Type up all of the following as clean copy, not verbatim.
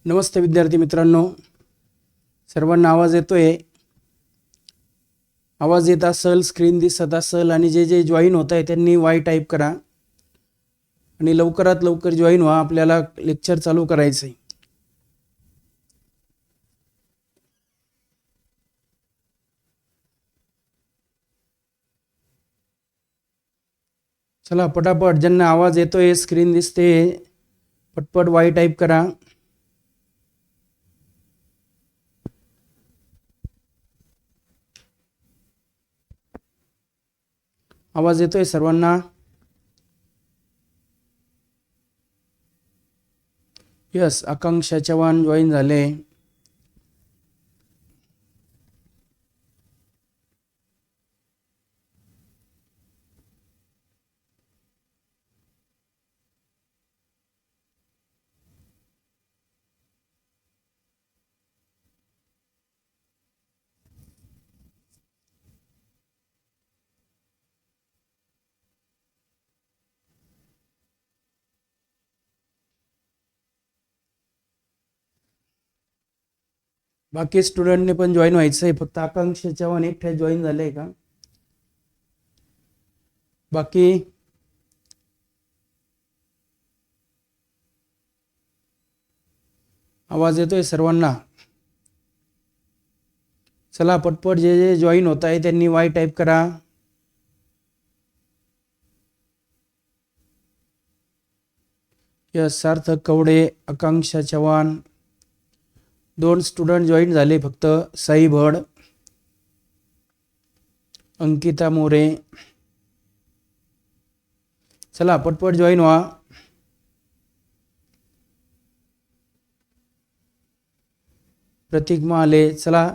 नमस्ते विद्यार्थी मित्रांनो, सर्वांना आवाज येतोय? आवाज येत असेल, स्क्रीन दिसत असेल आणि जे जॉईन होत आहे त्यांनी वाय टाईप करा आणि लवकरात लवकर जॉईन व्हा. आपल्याला लेक्चर चालू करायचं आहे. चला पटापट, ज्यांना आवाज येतोय, स्क्रीन दिसते, पटपट वाय टाईप करा. आवाज येतोय सर्वांना? यस, आकांक्षा चव्हाण जॉईन झाले. बाकी स्टुडंटने पण जॉईन व्हायचं आहे. फक्त आकांक्षा चव्हाण एकट्या जॉईन झाले का? बाकी आवाज येतोय सर्वांना? चला पटपट, जे जॉईन होत आहे त्यांनी वाय टाईप करा. यस, सार्थक कवडे, आकांक्षा चव्हाण, 2 स्टुडंट जॉईन झाले फक्त. साई भड, अंकिता मोरे. चला पटपट जॉईन व्हा. प्रतीक महाले, चला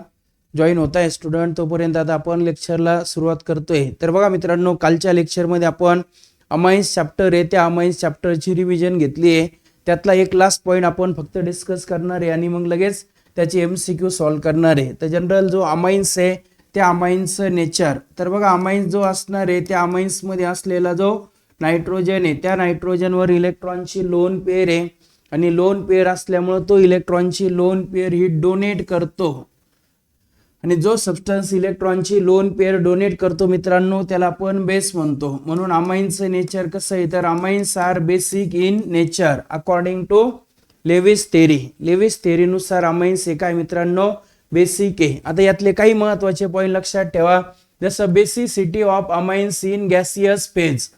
जॉईन होत आहे स्टुडंट. तोपर्यंत आता आपण लेक्चरला सुरुवात करतोय. तर बघा मित्रांनो, कालच्या लेक्चरमध्ये आपण अमाइन्स चॅप्टर आहे, त्या अमाइन्स चॅप्टरची रिव्हिजन घेतली आहे. त्यातला एक लास्ट पॉईंट आपण फक्त डिस्कस करणार आहे आणि मग लगेच त्याची MCQ सॉल्व्ह करणार आहे. तर जनरल जो अमाइन्स आहे त्या अमाइन्सचं नेचर, तर बघा अमाइन्स जो असणार आहे त्या अमाइन्समध्ये असलेला जो नायट्रोजन आहे त्या नायट्रोजनवर इलेक्ट्रॉनची लोन पेअर आहे आणि लोन पेअर असल्यामुळे तो इलेक्ट्रॉनची लोन पेअर ही डोनेट करतो. आणि जो सबस्टन्स इलेक्ट्रॉनची लोन पेअर डोनेट करतो मित्रांनो, त्याला आपण बेस म्हणतो. म्हणून अमाइन्सचं नेचर कसं आहे, तर amines are basic in nature according to Lewis theory. Lewis थेरीनुसार अमाइन्स हे काय मित्रांनो, बेसिक आहे. आता यातले काही महत्वाचे पॉईंट लक्षात ठेवा. जसं basicity of amines in gaseous phase.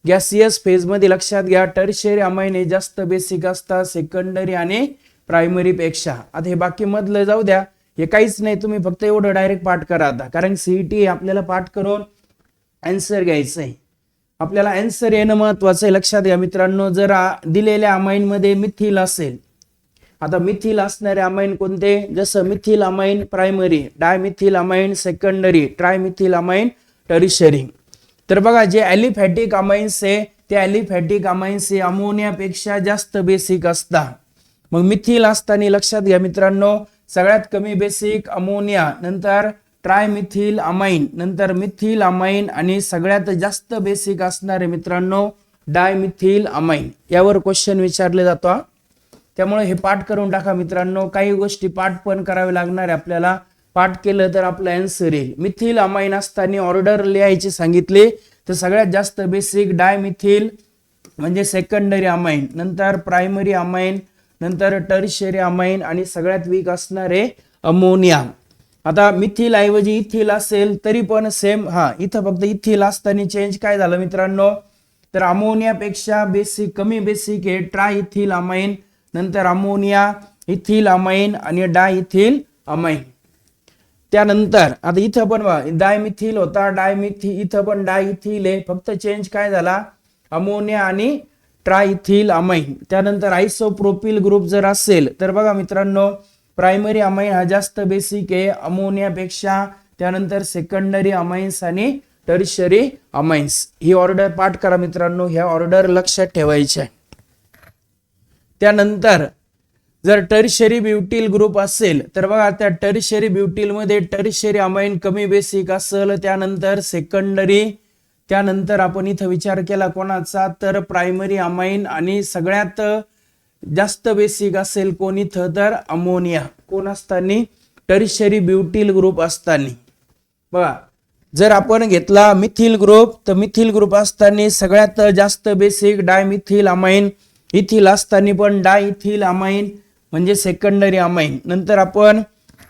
Gaseous phase मध्ये लक्षात घ्या, टर्शियरी अमाइन हे जास्त बेसिक असतात सेकंडरी आणि प्रायमरी पेक्षा. आता हे बाकी मधलं जाऊ द्या, हे काहीच नाही, तुम्ही फक्त एवढं डायरेक्ट पाठ करा आता, कारण CET आपल्याला पाठ करून आन्सर घ्यायचं आहे. आपल्याला आन्सर येणं महत्वाचं आहे. लक्षात घ्या मित्रांनो, जर दिलेल्या अमाइन मध्ये मिथिल असेल, आता मिथिल असणारे अमाइन कोणते, जसं methyl amine primary, dimethyl amine secondary, trimethyl amine tertiary. तर बघा जे ॲलिफॅटिक अमाइन्स आहे ते ॲलिफॅटिक अमाइन्स हे अमोनियापेक्षा जास्त बेसिक असतात. मग मिथिल असताना लक्षात घ्या मित्रांनो, सगळ्यात कमी बेसिक अमोनिया, नंतर ट्रायमिथिल अमाइन, नंतर मिथिल अमाइन आणि सगळ्यात जास्त बेसिक असणारे मित्रांनो डायमिथिल अमाइन. यावर क्वेश्चन विचारले जातो. त्यामुळे हे पाठ करून टाका मित्रांनो. काही गोष्टी पाठ पण करावे लागणार आहे आपल्याला. पाठ केलं तर आपलं आन्सर येईल. मिथिल अमाइन असताना ऑर्डर लिहायची सांगितले, तर सगळ्यात जास्त बेसिक डायमिथिल म्हणजे सेकंडरी अमाइन, नंतर प्रायमरी अमाइन, नंतर टर्शियरी अमाइन आणि सगळ्यात वीक असणारे अमोनिया. आता मिथिल ऐवजी इथिल असेल तरी पण सेम, इथं फक्त इथिल असताना चेंज काय झालं मित्रांनो, तर अमोनियापेक्षा बेसिक कमी बेसिक आहे ट्रायइथिल अमाइन, नंतर अमोनिया, इथिल अमाइन आणि डायइथिल अमाइन. त्यानंतर आता इथं पण डायमिथिल होता, इथं पण डायइथिल आहे, फक्त चेंज काय झाला, अमोनिया आणि ट्रायइथिल अमाइन. त्यानंतर आयसोप्रोपिल ग्रुप जर असेल तर बघा मित्रांनो, प्रायमरी अमाइन हा जास्त बेसिक आहे अमोनियापेक्षा, त्यानंतर सेकंडरी अमाइन्स आणि टर्शियरी अमाइन्स. ही ऑर्डर पाठ करा मित्रांनो, ह्या ऑर्डर लक्षात ठेवायच्या. त्यानंतर जर टर्शियरी ब्युटिल ग्रुप असेल तर बघा त्या टर्शियरी ब्युटिल मध्ये टर्शियरी अमाइन कमी बेसिक असेल, त्यानंतर सेकंडरी, त्यानंतर आपण इथं विचार केला कोणाचा, तर प्रायमरी अमाइन, आणि सगळ्यात जास्त बेसिक असेल कोण इथं, तर अमोनिया. कोण असताना, टर्शियरी ब्युटिल ग्रुप असताना. बघा जर आपण घेतला मिथिल ग्रुप, तर मिथिल ग्रुप असताना सगळ्यात जास्त बेसिक डायमिथिल अमाइन, इथिल असताना पण डायइथिल अमाइन म्हणजे सेकंडरी अमाइन. नंतर आपण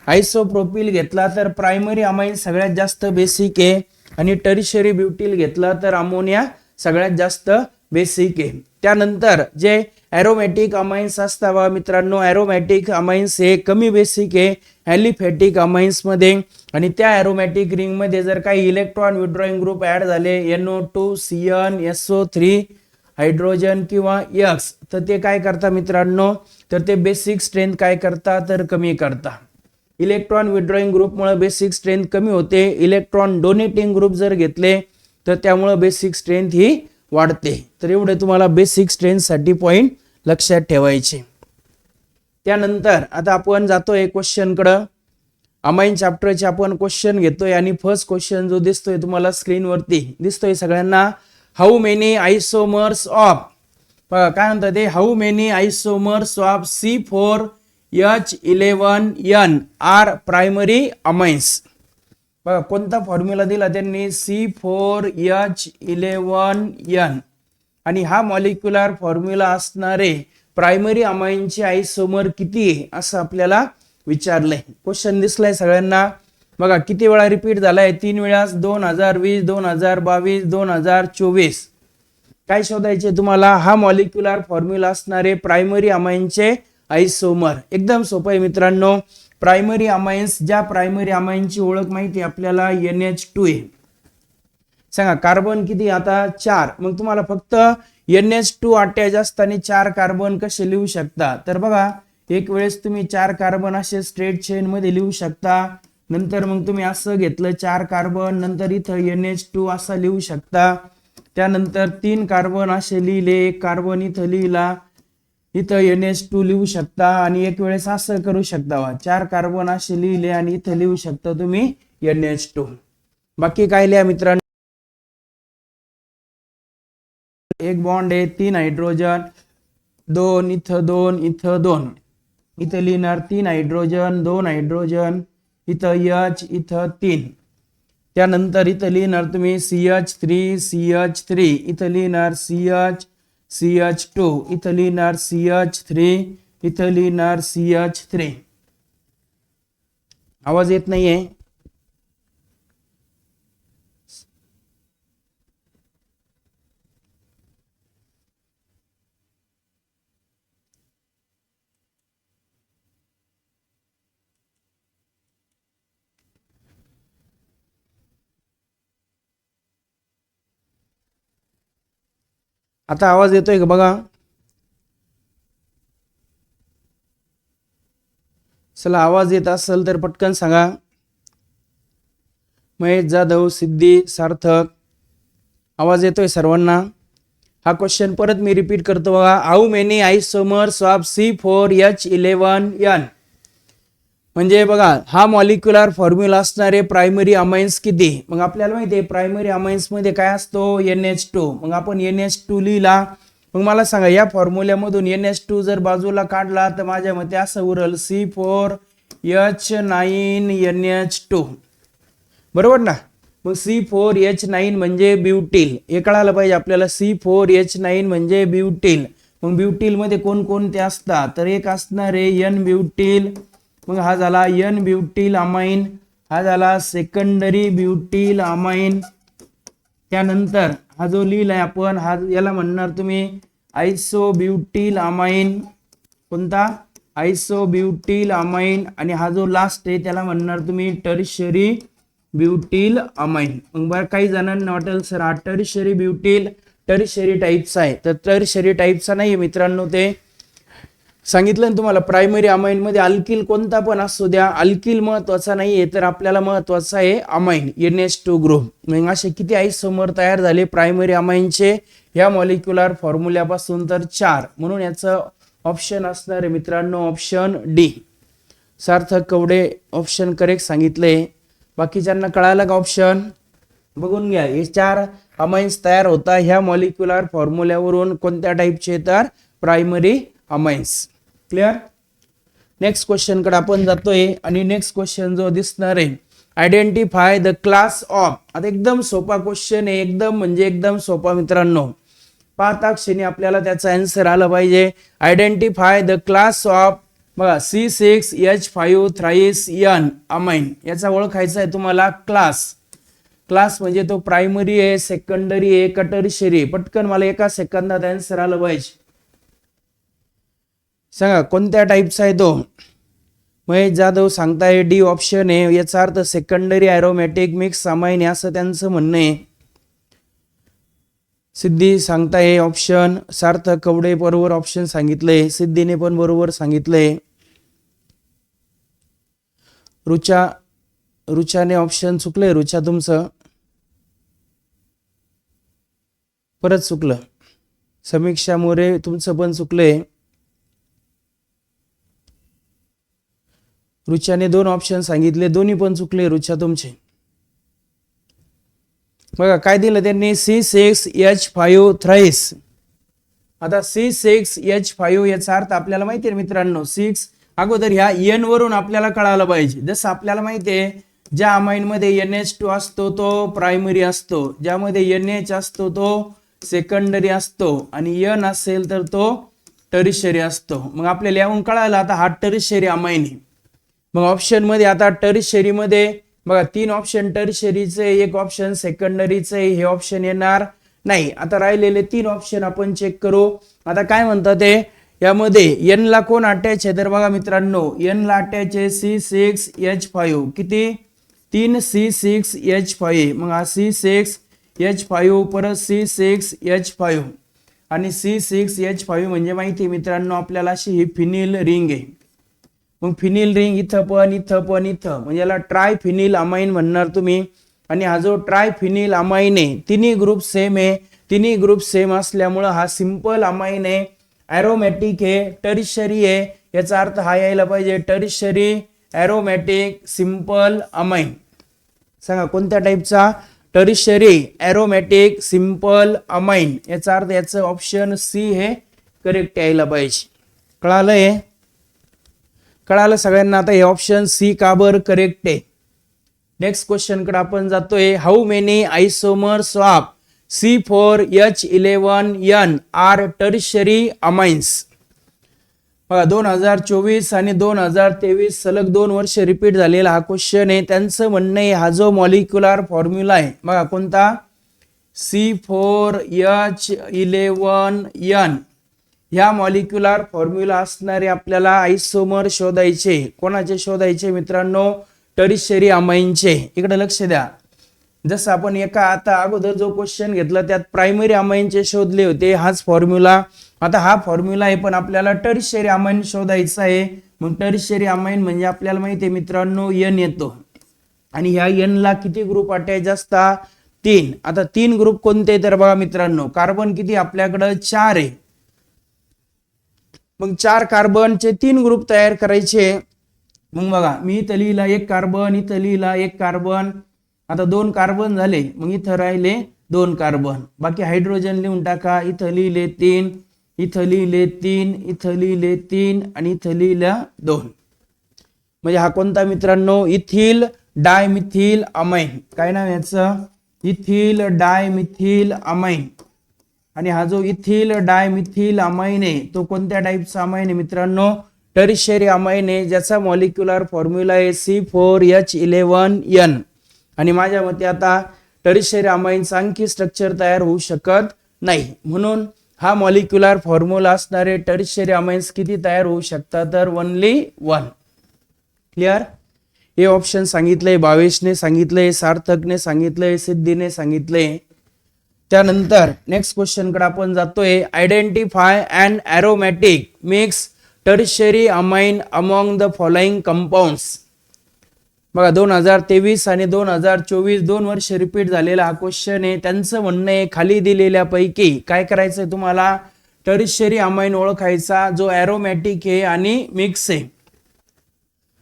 आयसोप्रोपिल घेतला तर प्रायमरी अमाइन सगळ्यात जास्त बेसिक आहे, आणि टर्शियरी ब्युटिल घेतला तर अमोनिया सगळ्यात जास्त बेसिक आहे. त्यानंतर जे ॲरोमॅटिक अमाइन्स असतात मित्रांनो, ॲरोमॅटिक अमाइन्स हे कमी बेसिक आहे ॲलिफॅटिक अमाइन्स मध्ये, आणि त्या ॲरोमॅटिक रिंग मध्ये जर काही इलेक्ट्रॉन विड्रॉइंग ग्रुप ऍड झाले NO2 CN SO3 हायड्रोजन किंवा X, तर ते काय करतात मित्रांनो, तर ते बेसिक स्ट्रेंथ काय करतात, तर कमी करतात. इलेक्ट्रॉन विड्रॉइंग ग्रुपमुळे बेसिक स्ट्रेंथ कमी होते. इलेक्ट्रॉन डोनेटिंग ग्रुप जर घेतले तर त्यामुळे बेसिक स्ट्रेंथ ही वाढते. तर एवढे तुम्हाला बेसिक स्ट्रेंथ साठी पॉइंट लक्षात ठेवायचे. त्यानंतर आता आपण जातोय क्वेश्चन कडे. अमाइन चॅप्टरचे आपण क्वेश्चन घेतोय, आणि फर्स्ट क्वेश्चन जो दिसतोय तुम्हाला स्क्रीनवरती दिसतोय सगळ्यांना, हाऊ मेनी आयसोमर्स ऑफ, बघा काय म्हणतात ते, how many isomers of C4H11N are primary amines. बघा कोणता फॉर्म्युला दिला त्यांनी, C4H11N, आणि हा मॉलिक्युलर फॉर्म्युला असणारे प्रायमरी अमाइनचे आयसोमर किती आहे असं आपल्याला विचारलंय. क्वेश्चन दिसलाय सगळ्यांना. बघा किती वेळा रिपीट झालाय, 3 वेळा, 2020 2022 2024. काय शोधायचे तुम्हाला, हा मॉलिक्युलर फॉर्म्युला असणारे प्रायमरी अमाइनचे आयसोमर. एकदम सोपं आहे मित्रांनो. प्रायमरी अमाइन्स, ज्या प्रायमरी अमाइनची ओळख माहिती आपल्याला NH2 आहे. सांगा कार्बन किती आता 4, मग तुम्हाला फक्त NH2 अटॅच असताना 4 कार्बन कसे लिहू शकता, तर बघा एक वेळेस तुम्ही 4 कार्बन असे स्ट्रेट चेन मध्ये लिहू शकता. नंतर मग तुम्ही असं घेतलं 4 कार्बन, नंतर इथं NH2 असं लिहू शकता. त्यानंतर 3 कार्बन असे लिहिले, 1 कार्बन इथं लिहिला, इथं NH2 लिहू शकता, आणि एक वेळेस असं करू शकता 4 कार्बन असे लिहिले आणि इथं लिहू शकता तुम्ही NH2. बाकी काय लिहा मित्रांनो, एक बॉन्ड आहे, 3 हायड्रोजन, 2 इथं 2 इथं 2, इथं लिहिणार 3 हायड्रोजन 2 हायड्रोजन, इथं H इथं 3. त्यानंतर इथं लिहिणार तुम्ही CH3 CH3, इथं लिहिणार CH2, इथं लिहिणार CH3, इथं लिहिणार CH3. आवाज येत नाहीये. आता आवाज येतोय का बघा. चला आवाज येत असेल तर पटकन सांगा. महेश जाधव, सिद्धी, सार्थक, आवाज येतोय सर्वांना. हा क्वेश्चन परत मी रिपीट करतो बघा. How many isomers of C4H11N, म्हणजे बघा हा मॉलिक्युलर फॉर्म्युला असणारे प्रायमरी अमाइन्स किती. मग आपल्याला माहिती आहे प्रायमरी अमाइन्स मध्ये काय असतो, NH2. मग आपण NH2 लिहिला. मग मला सांगा या फॉर्म्युल्यामधून NH2 जर बाजूला काढला तर माझ्या मते असं उरल C4H9NH2, बरोबर ना. मग C4H9 म्हणजे ब्युटिल, हे कळायला पाहिजे आपल्याला. C4H9 म्हणजे ब्युटिल. मग ब्युटिल मध्ये कोणकोणते असतात, तर एक असणार आहे N ब्युटिल, मग हा झाला N ब्युटिल अमाइन, हा झाला सेकंडरी ब्युटिल अमाइन. त्यानंतर हा जो लिहिलाय आपण, हा याला म्हणणार तुम्ही आयसो ब्युटिल अमाइन. कोणता, आयसो ब्युटिल अमाइन. आणि हा जो लास्ट आहे त्याला म्हणणार तुम्ही टर्शियरी ब्युटिल अमाइन. मग बरं काही जणांना वाटेल सर हा टर्शियरी ब्युटिल टर्शियरी टाईपचा आहे, तर टर्शियरी टाईपचा नाही मित्रांनो. ते सांगितलं ना तुम्हाला, प्रायमरी अमाइन मध्ये अल्किल कोणता पण असू द्या, अल्किल महत्वाचा नाहीये, तर आपल्याला महत्वाचा आहे अमाइन NH2 ग्रुप. मग असे किती आयसोमर तयार झाले प्रायमरी अमाइनचे या मॉलिक्युलर फॉर्म्युल्यापासून, तर 4. म्हणून याचं ऑप्शन असणार आहे मित्रांनो ऑप्शन डी. सार्थक कवडे ऑप्शन करेक्ट सांगितले. बाकीच्यांना कळालं का ऑप्शन. बघून घ्या, हे 4 अमाइन्स तयार होता ह्या मॉलिक्युलर फॉर्म्युल्यावरून. कोणत्या टाईपचे? तर primary amines. Clear. Next question कडे आपण जातोय आणि नेक्स्ट क्वेश्चन जो दिसणार आहे, आयडेंटिफाय द क्लास ऑफ. आता एकदम सोपा क्वेश्चन आहे, एकदम म्हणजे एकदम सोपा मित्रांनो. पाहता क्षणी आपल्याला त्याचा आन्सर आला पाहिजे. आयडेंटिफाय द क्लास ऑफ बघा C6H5 थ्राईस N अमाइन. याचा ओळखायचा आहे तुम्हाला क्लास. क्लास म्हणजे तो प्रायमरी आहे, सेकंडरी आहे का टर्शियरी. पटकन मला एका सेकंदात आन्सर आलं पाहिजे. सांगा कोणत्या टाईपचा आहे तो. महेश जाधव सांगताय डी ऑप्शन आहे. याचा अर्थ सेकंडरी ॲरोमॅटिक मिक्स अमाइन असं त्यांचं म्हणणं आहे. सिद्धी सांगताय ऑप्शन. सार्थक कवडे बरोबर ऑप्शन सांगितलंय. सिद्धीने पण बरोबर सांगितलंय. रुचाने ऑप्शन चुकलंय. रुचा तुमचं परत चुकलं. समीक्षा मोरे तुमचं पण चुकलंय. रुचाने 2 ऑप्शन सांगितले, दोन्ही पण चुकले रुचा तुमचे. बघा काय दिलं त्यांनी, C6H5 थ्राईस. आता C6H5 याचा अर्थ आपल्याला माहिती आहे मित्रांनो. 6 अगोदर ह्या N वरून आपल्याला कळायला पाहिजे. जसं आपल्याला माहिती आहे ज्या अमाइन मध्ये NH2 असतो तो प्रायमरी असतो, ज्यामध्ये NH असतो तो सेकंडरी असतो आणि N असेल तर तो टर्शियरी असतो. मग आपल्याला यावरून कळालं आता हा टर्शियरी अमाइन आहे. मग ऑप्शन मध्ये आता टर्शियरी मध्ये बघा 3 ऑप्शन टर्शियरीचे, 1 ऑप्शन सेकंडरीचे, हे ऑप्शन येणार नाही. आता राहिलेले 3 ऑप्शन आपण चेक करू. आता काय म्हणतात ते, यामध्ये N ला कोण अटॅच आहे तर बघा मित्रांनो N ला अटॅच आहे C6H5. किती? 3 C6H5. मग हा C6H5 परत C6H5 आणि C6H5 म्हणजे माहिती मित्रांनो आपल्याला अशी ही फिनिल रिंग आहे. मग फिनिल रिंग इथं पण म्हणजे याला ट्राय फिनिल अमाइन म्हणणार तुम्ही. आणि हा जो ट्राय फिनिल अमाइन आहे तिन्ही ग्रुप सेम आहे. तिन्ही ग्रुप सेम असल्यामुळे हा सिंपल अमाइन आहे, ॲरोमॅटिक आहे, टर्शियरी आहे. याचा अर्थ हा यायला पाहिजे टर्शियरी ॲरोमॅटिक सिंपल अमाइन. सांगा कोणत्या टाईपचा? Tertiary aromatic simple amine. याचा अर्थ याचं ऑप्शन सी हे करेक्ट यायला पाहिजे. कळालंय? कळालं सगळ्यांना आता हे ऑप्शन सी का बरं करेक्ट आहे. नेक्स्ट क्वेश्चन कडे आपण जातोय. How many isomers of C4H11N are tertiary amines. बघा 2024 आणि 2023 सलग 2 वर्ष रिपीट झालेला हा क्वेश्चन आहे. त्यांचं म्हणणं आहे हा जो मॉलिक्युलर फॉर्म्युला आहे बघा कोणता, C4H11N, ह्या मॉलिक्युलर फॉर्म्युला असणारे आपल्याला आयसोमर शोधायचे. कोणाचे शोधायचे मित्रांनो? टर्शियरी अमाइनचे. इकडे लक्ष द्या. जसं आपण एका आता अगोदर जो क्वेश्चन घेतला त्यात प्रायमरी अमाइनचे शोधले होते, हाच फॉर्म्युला. आता हा फॉर्म्युला आहे पण आपल्याला टर्शियरी अमाइन शोधायचा आहे. मग टर्शियरी अमाइन म्हणजे आपल्याला माहिती आहे मित्रांनो N येतो आणि ह्या N ला किती ग्रुप अटॅच असतात? 3. आता 3 ग्रुप कोणते तर बघा मित्रांनो, कार्बन किती आपल्याकडे 4 आहे. मग 4 कार्बनचे 3 ग्रुप तयार करायचे. मग बघा मी इथं लिहिला 1 कार्बन, इथं लिहिला 1 कार्बन. आता 2 कार्बन झाले, मग इथं राहिले 2 कार्बन. बाकी हायड्रोजन लिहून टाका. इथं लिहिले 3, इथं लिहिले 3, इथं लिहिले 3 आणि इथं लिहिलं 2. म्हणजे हा कोणता मित्रांनो? Ethyl dimethyl amine. काय नाव याचं? Ethyl dimethyl amine. आणि हा जो इथिल डायमिथिल अमाइन आहे तो कोणत्या टाईपचा अमाइन आहे मित्रांनो? टर्शियरी अमाइन आहे, ज्याचा मॉलिक्युलर फॉर्म्युला आहे C4H11N. आणि माझ्या मते आता टर्शियरी अमाइनचा आणखी स्ट्रक्चर तयार होऊ शकत नाही, म्हणून हा मॉलिक्युलर फॉर्म्युला असणारे टर्शियरी अमाइन्स किती तयार होऊ शकतात तर ओनली 1. क्लिअर? हे ऑप्शन सांगितलंय, भावेशने सांगितलंय, सार्थकने सांगितलंय, सिद्धीने सांगितलंय. त्यानंतर नेक्स्ट क्वेश्चन कडे आपण जातोय. Identify and aromatic mix tertiary amine among the following compounds. बघा 2023 आणि 2024 2 वर्ष रिपीट झालेला हा क्वेश्चन आहे. त्यांचं म्हणणं आहे खाली दिलेल्या पैकी काय करायचंय तुम्हाला? टर्शियरी अमाइन ओळखायचा जो ॲरोमॅटिक आहे आणि मिक्स आहे.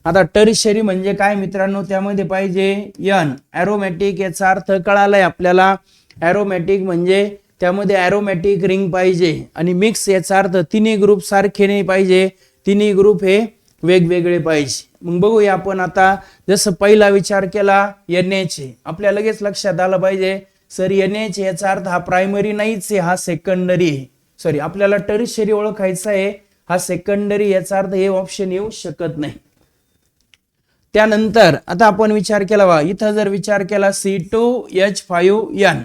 आता टर्शियरी म्हणजे काय मित्रांनो, त्यामध्ये पाहिजे एन. ॲरोमॅटिक याचा अर्थ कळालाय आपल्याला. ॲरोमॅटिक म्हणजे त्यामध्ये ॲरोमॅटिक रिंग पाहिजे. आणि मिक्स याचा अर्थ तिन्ही ग्रुप सारखे नाही पाहिजे, तिन्ही ग्रुप हे वेगवेगळे पाहिजे. मग बघूया आपण आता. जसं पहिला विचार केला NH, आपल्या लगेच लक्षात आलं पाहिजे सर NH याचा अर्थ हा प्रायमरी नाहीच आहे, हा सेकंडरी आहे. सॉरी, आपल्याला टर्शियरी ओळखायचा आहे, हा सेकंडरी, याचा अर्थ हे ऑप्शन येऊ शकत नाही. त्यानंतर आता आपण विचार केला बा, इथं जर विचार केला C2H5N,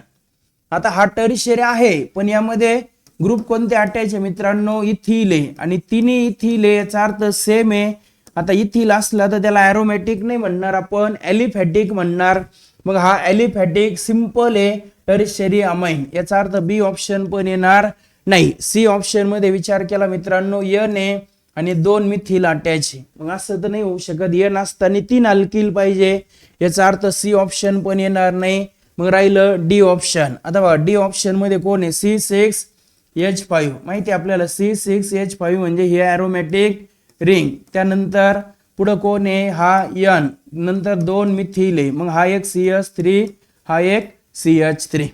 आता हा टर्शियरी आहे पण यामध्ये ग्रुप कोणते अटॅच आहे मित्रांनो, इथिल आहे. आणि तिन्ही इथिल आहे याचा अर्थ सेम आहे. आता इथिल असला तर त्याला ॲरोमॅटिक नाही म्हणणार, आपण ॲलिफॅटिक म्हणणार. मग हा ॲलिफॅटिक सिंपल आहे, टर्शियरी अमाइन, याचा अर्थ बी ऑप्शन पण येणार नाही. सी ऑप्शन मध्ये विचार केला मित्रांनो, N आहे आणि 2 मिथिल अटॅच आहे. मग असं तर नाही होऊ शकत, N असताना 3 अल्किल पाहिजे, याचा अर्थ सी ऑप्शन पण येणार नाही. मग राहिलं डी ऑप्शन. आता बघा डी ऑप्शन मध्ये कोण आहे, C6H5, माहिती आपल्याला C6H5 म्हणजे हे ॲरोमॅटिक रिंग. त्यानंतर पुढे कोण आहे, हा N, नंतर 2 मिथिल आहे, मग हा एक CH3, हा एक CH3.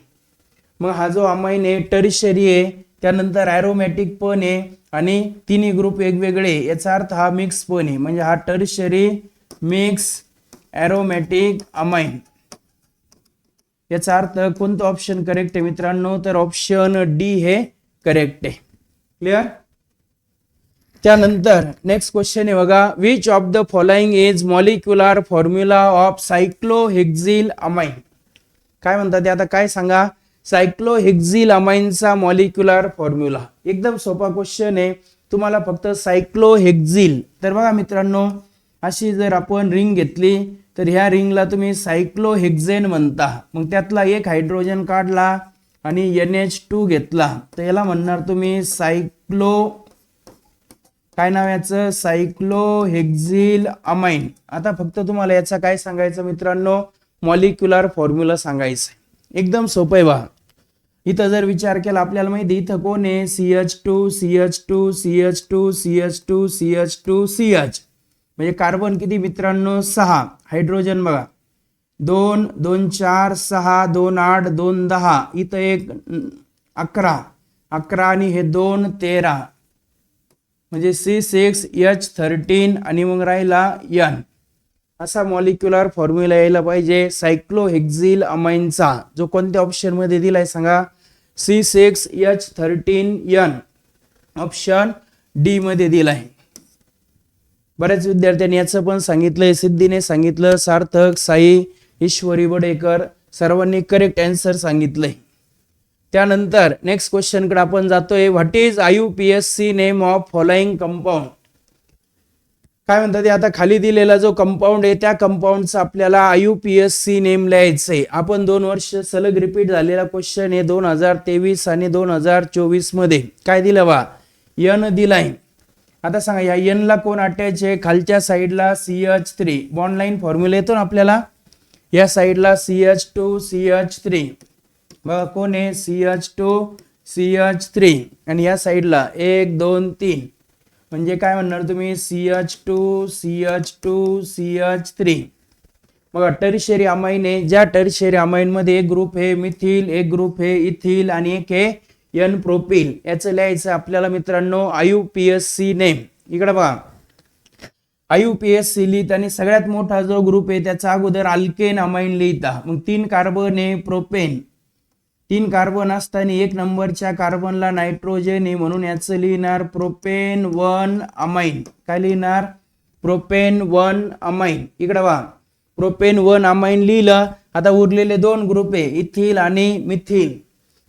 मग हा जो अमाइन आहे टर्शियरी आहे, त्यानंतर ॲरोमॅटिक पण आहे आणि तिन्ही ग्रुप वेगवेगळे, याचा अर्थ हा मिक्स पण आहे, म्हणजे हा टर्शियरी मिक्स ॲरोमॅटिक अमाइन. याचा अर्थ कोणतं ऑप्शन करेक्ट आहे मित्रांनो, तर ऑप्शन डी हे करेक्ट आहे. क्लिअर. त्यानंतर नेक्स्ट क्वेश्चन आहे बघा, which of the following is molecular formula of cyclohexyl amine. काय म्हणतात ते, आता काय सांगा, सायक्लोहेक्झिल अमाइनचा मॉलिक्युलर फॉर्म्युला. एकदम सोपा क्वेश्चन आहे, तुम्हाला फक्त सायक्लोहेक्झिल. तर बघा मित्रांनो, अशी जर आपण रिंग घेतली तर ह्या रिंगला तुम्ही सायक्लोहेक्झेन म्हणता. मग त्यातला एक हायड्रोजन काढला आणि NH2 घेतला तर याला म्हणणार तुम्ही काय नाव याचं, सायक्लोहेक्झिल अमाइन. आता फक्त तुम्हाला याचा काय सांगायचं मित्रांनो, मॉलिक्युलर फॉर्म्युला सांगायचं. एकदम सोपं आहे बा. इथं जर विचार केला आपल्याला माहिती इथं कोण आहे, CH2 CH2 CH2 CH2 CH2 CH, म्हणजे कार्बन किती मित्रांनो, 6. हायड्रोजन बघा 2 2 4 6 2 8 2 10, इथं एक 11 11 आणि हे 2 13, म्हणजे C6H13 आणि मग राहिला N. असा मॉलिक्युलर फॉर्म्युला यायला पाहिजे सायक्लोहेक्झिल अमाइनचा, जो कोणत्या ऑप्शन मध्ये दिलाय सांगा, C6H13N, ऑप्शन डी मध्ये दिलाय. बऱ्याच विद्यार्थ्यांनी याचं पण सांगितलंय, सिद्धीने सांगितलं, सार्थक, साई, ईश्वरी बडेकर सर्वांनी करेक्ट आन्सर सांगितलंय. त्यानंतर नेक्स्ट क्वेश्चन कडे आपण जातोय, what is IUPAC name of following compound. काय म्हणतात ते, आता खाली दिलेला जो कंपाऊंड आहे त्या कंपाऊंडचा आपल्याला IUPAC नेम लिहायचंय. आपण 2 वर्ष सलग रिपीट झालेला क्वेश्चन आहे 2023 आणि 2024 मध्ये. काय दिलं बा, N दिलाय. आता सांगा या N ला कोण अटॅच आहे, खालच्या साईडला CH3, बॉन्ड लाईन फॉर्म्युला येतो ना आपल्याला, या साईडला CH2 CH3, बघा कोण आहे, CH2 CH3, आणि या साईडला 1 2 3, म्हणजे काय म्हणणार तुम्ही, CH2 CH2 CH3. बघा टर्शियरी अमाइन आहे, ज्या टर्शियरी अमाइन मध्ये एक ग्रुप आहे मिथिल, एक ग्रुप आहे इथिल आणि एक आहे N प्रोपिल. याचं लिहायचं आपल्याला मित्रांनो IUPAC नेम. इकडे बघा IUPAC लिहित आणि सगळ्यात मोठा जो ग्रुप आहे त्याचा अगोदर अल्केन अमाइन लिहिता. मग 3 कार्बन आहे प्रोपेन, 3 कार्बन असताना 1 नंबरच्या कार्बनला नायट्रोजन आहे म्हणून याचं लिहिणार प्रोपेन 1 अमाइन. काय लिहिणार, प्रोपेन 1 अमाइन. इकडे बघा प्रोपेन 1 अमाइन लिहिलं. आता उरलेले 2 ग्रुप आहे इथिल आणि मिथिल.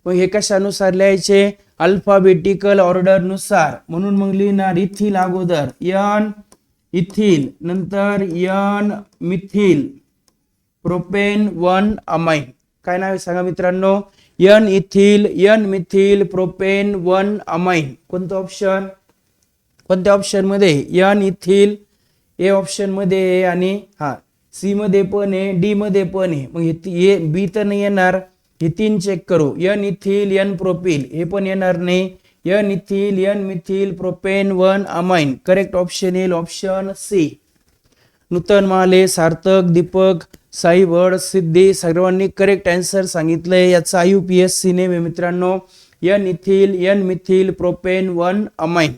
मग हे कशानुसार लिहायचे, अल्फाबेटिकल ऑर्डर नुसार, म्हणून मग लिहिणार इथिल अगोदर N इथिल, नंतर N मिथिल, प्रोपेन 1 अमाइन. काय नाव आहे सांगा मित्रांनो, N ethyl N methyl propane 1 amine. कोणतं ऑप्शन, कोणत्या ऑप्शन मध्ये, N इथिल ए ऑप्शन मध्ये आणि हा सी मध्ये पण आहे, डी मध्ये पण आहे. मग हे बी तर नाही येणार, हे 3 चेक करू, N इथिल N प्रोपिल, हे पण येणार नाही, N ethyl N methyl propane 1 amine. Correct option येईल ऑप्शन सी. नूतन माले, सार्थक, दीपक, साई भड, सिद्धी सर्वांनी करेक्ट आन्सर सांगितलंय. याचा IUPAC नेम आहे मित्रांनो N ethyl N methyl propane 1 amine.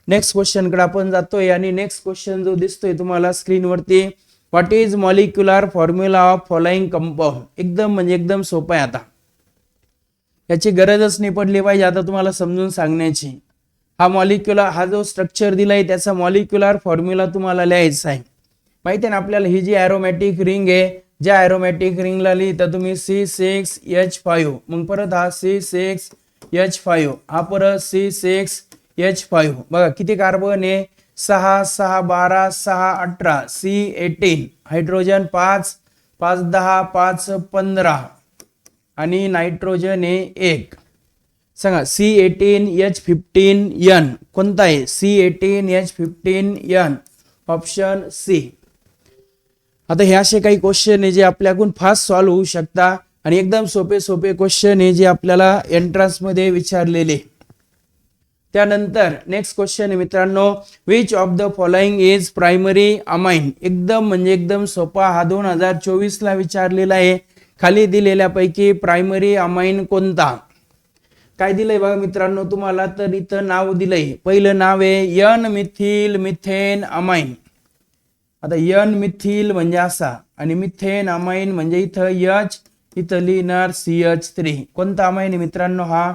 Next question कडे आपण जातोय आणि नेक्स्ट क्वेश्चन जो दिसतोय तुम्हाला स्क्रीनवरती, what is molecular formula of following compound. एकदम म्हणजे एकदम सोपं आहे. आता याची गरजच नाही पडली पाहिजे आता तुम्हाला समजून सांगण्याची. हा मॉलिक्युलर हा जो स्ट्रक्चर दिलाय त्याचा मॉलिक्युलर फॉर्म्युला तुम्हाला लिहायचा आहे. माहिती आहे ना आपल्याला ही जी एरोमॅटिक रिंग आहे, ज्या एरोमॅटिक रिंगला लिहिता तुम्ही C6H5, मग परत हा C6H5, हा परत C6H5. बघा किती कार्बन आहे, 6 6 12 6 18 C18, हायड्रोजन 5 5 10 5 15 आणि नायट्रोजन आहे 1. सांगा C18H15N कोणता आहे, C18H15N ऑप्शन सी. आता हे असे काही क्वेश्चन आहे जे आपल्याकडून फास्ट सॉल्व्ह होऊ शकता आणि एकदम सोपे सोपे क्वेश्चन आहे जे आपल्याला एंट्रन्स मध्ये विचारलेले. त्यानंतर नेक्स्ट क्वेश्चन आहे मित्रांनो, which of the following is primary amine. एकदम म्हणजे एकदम सोपा, हा 2024 ला विचारलेला आहे. खाली दिलेल्यापैकी प्रायमरी अमाइन कोणता. काय दिलंय बघा मित्रांनो तुम्हाला, तर इथं नाव दिलंय. पहिलं नाव आहे एन मिथिल मिथेन अमाइन. आता एन मिथिल म्हणजे असा आणि मिथेन अमाइन म्हणजे इथं H, इथं लिहिणार CH3. कोणता अमाइन आहे मित्रांनो, हा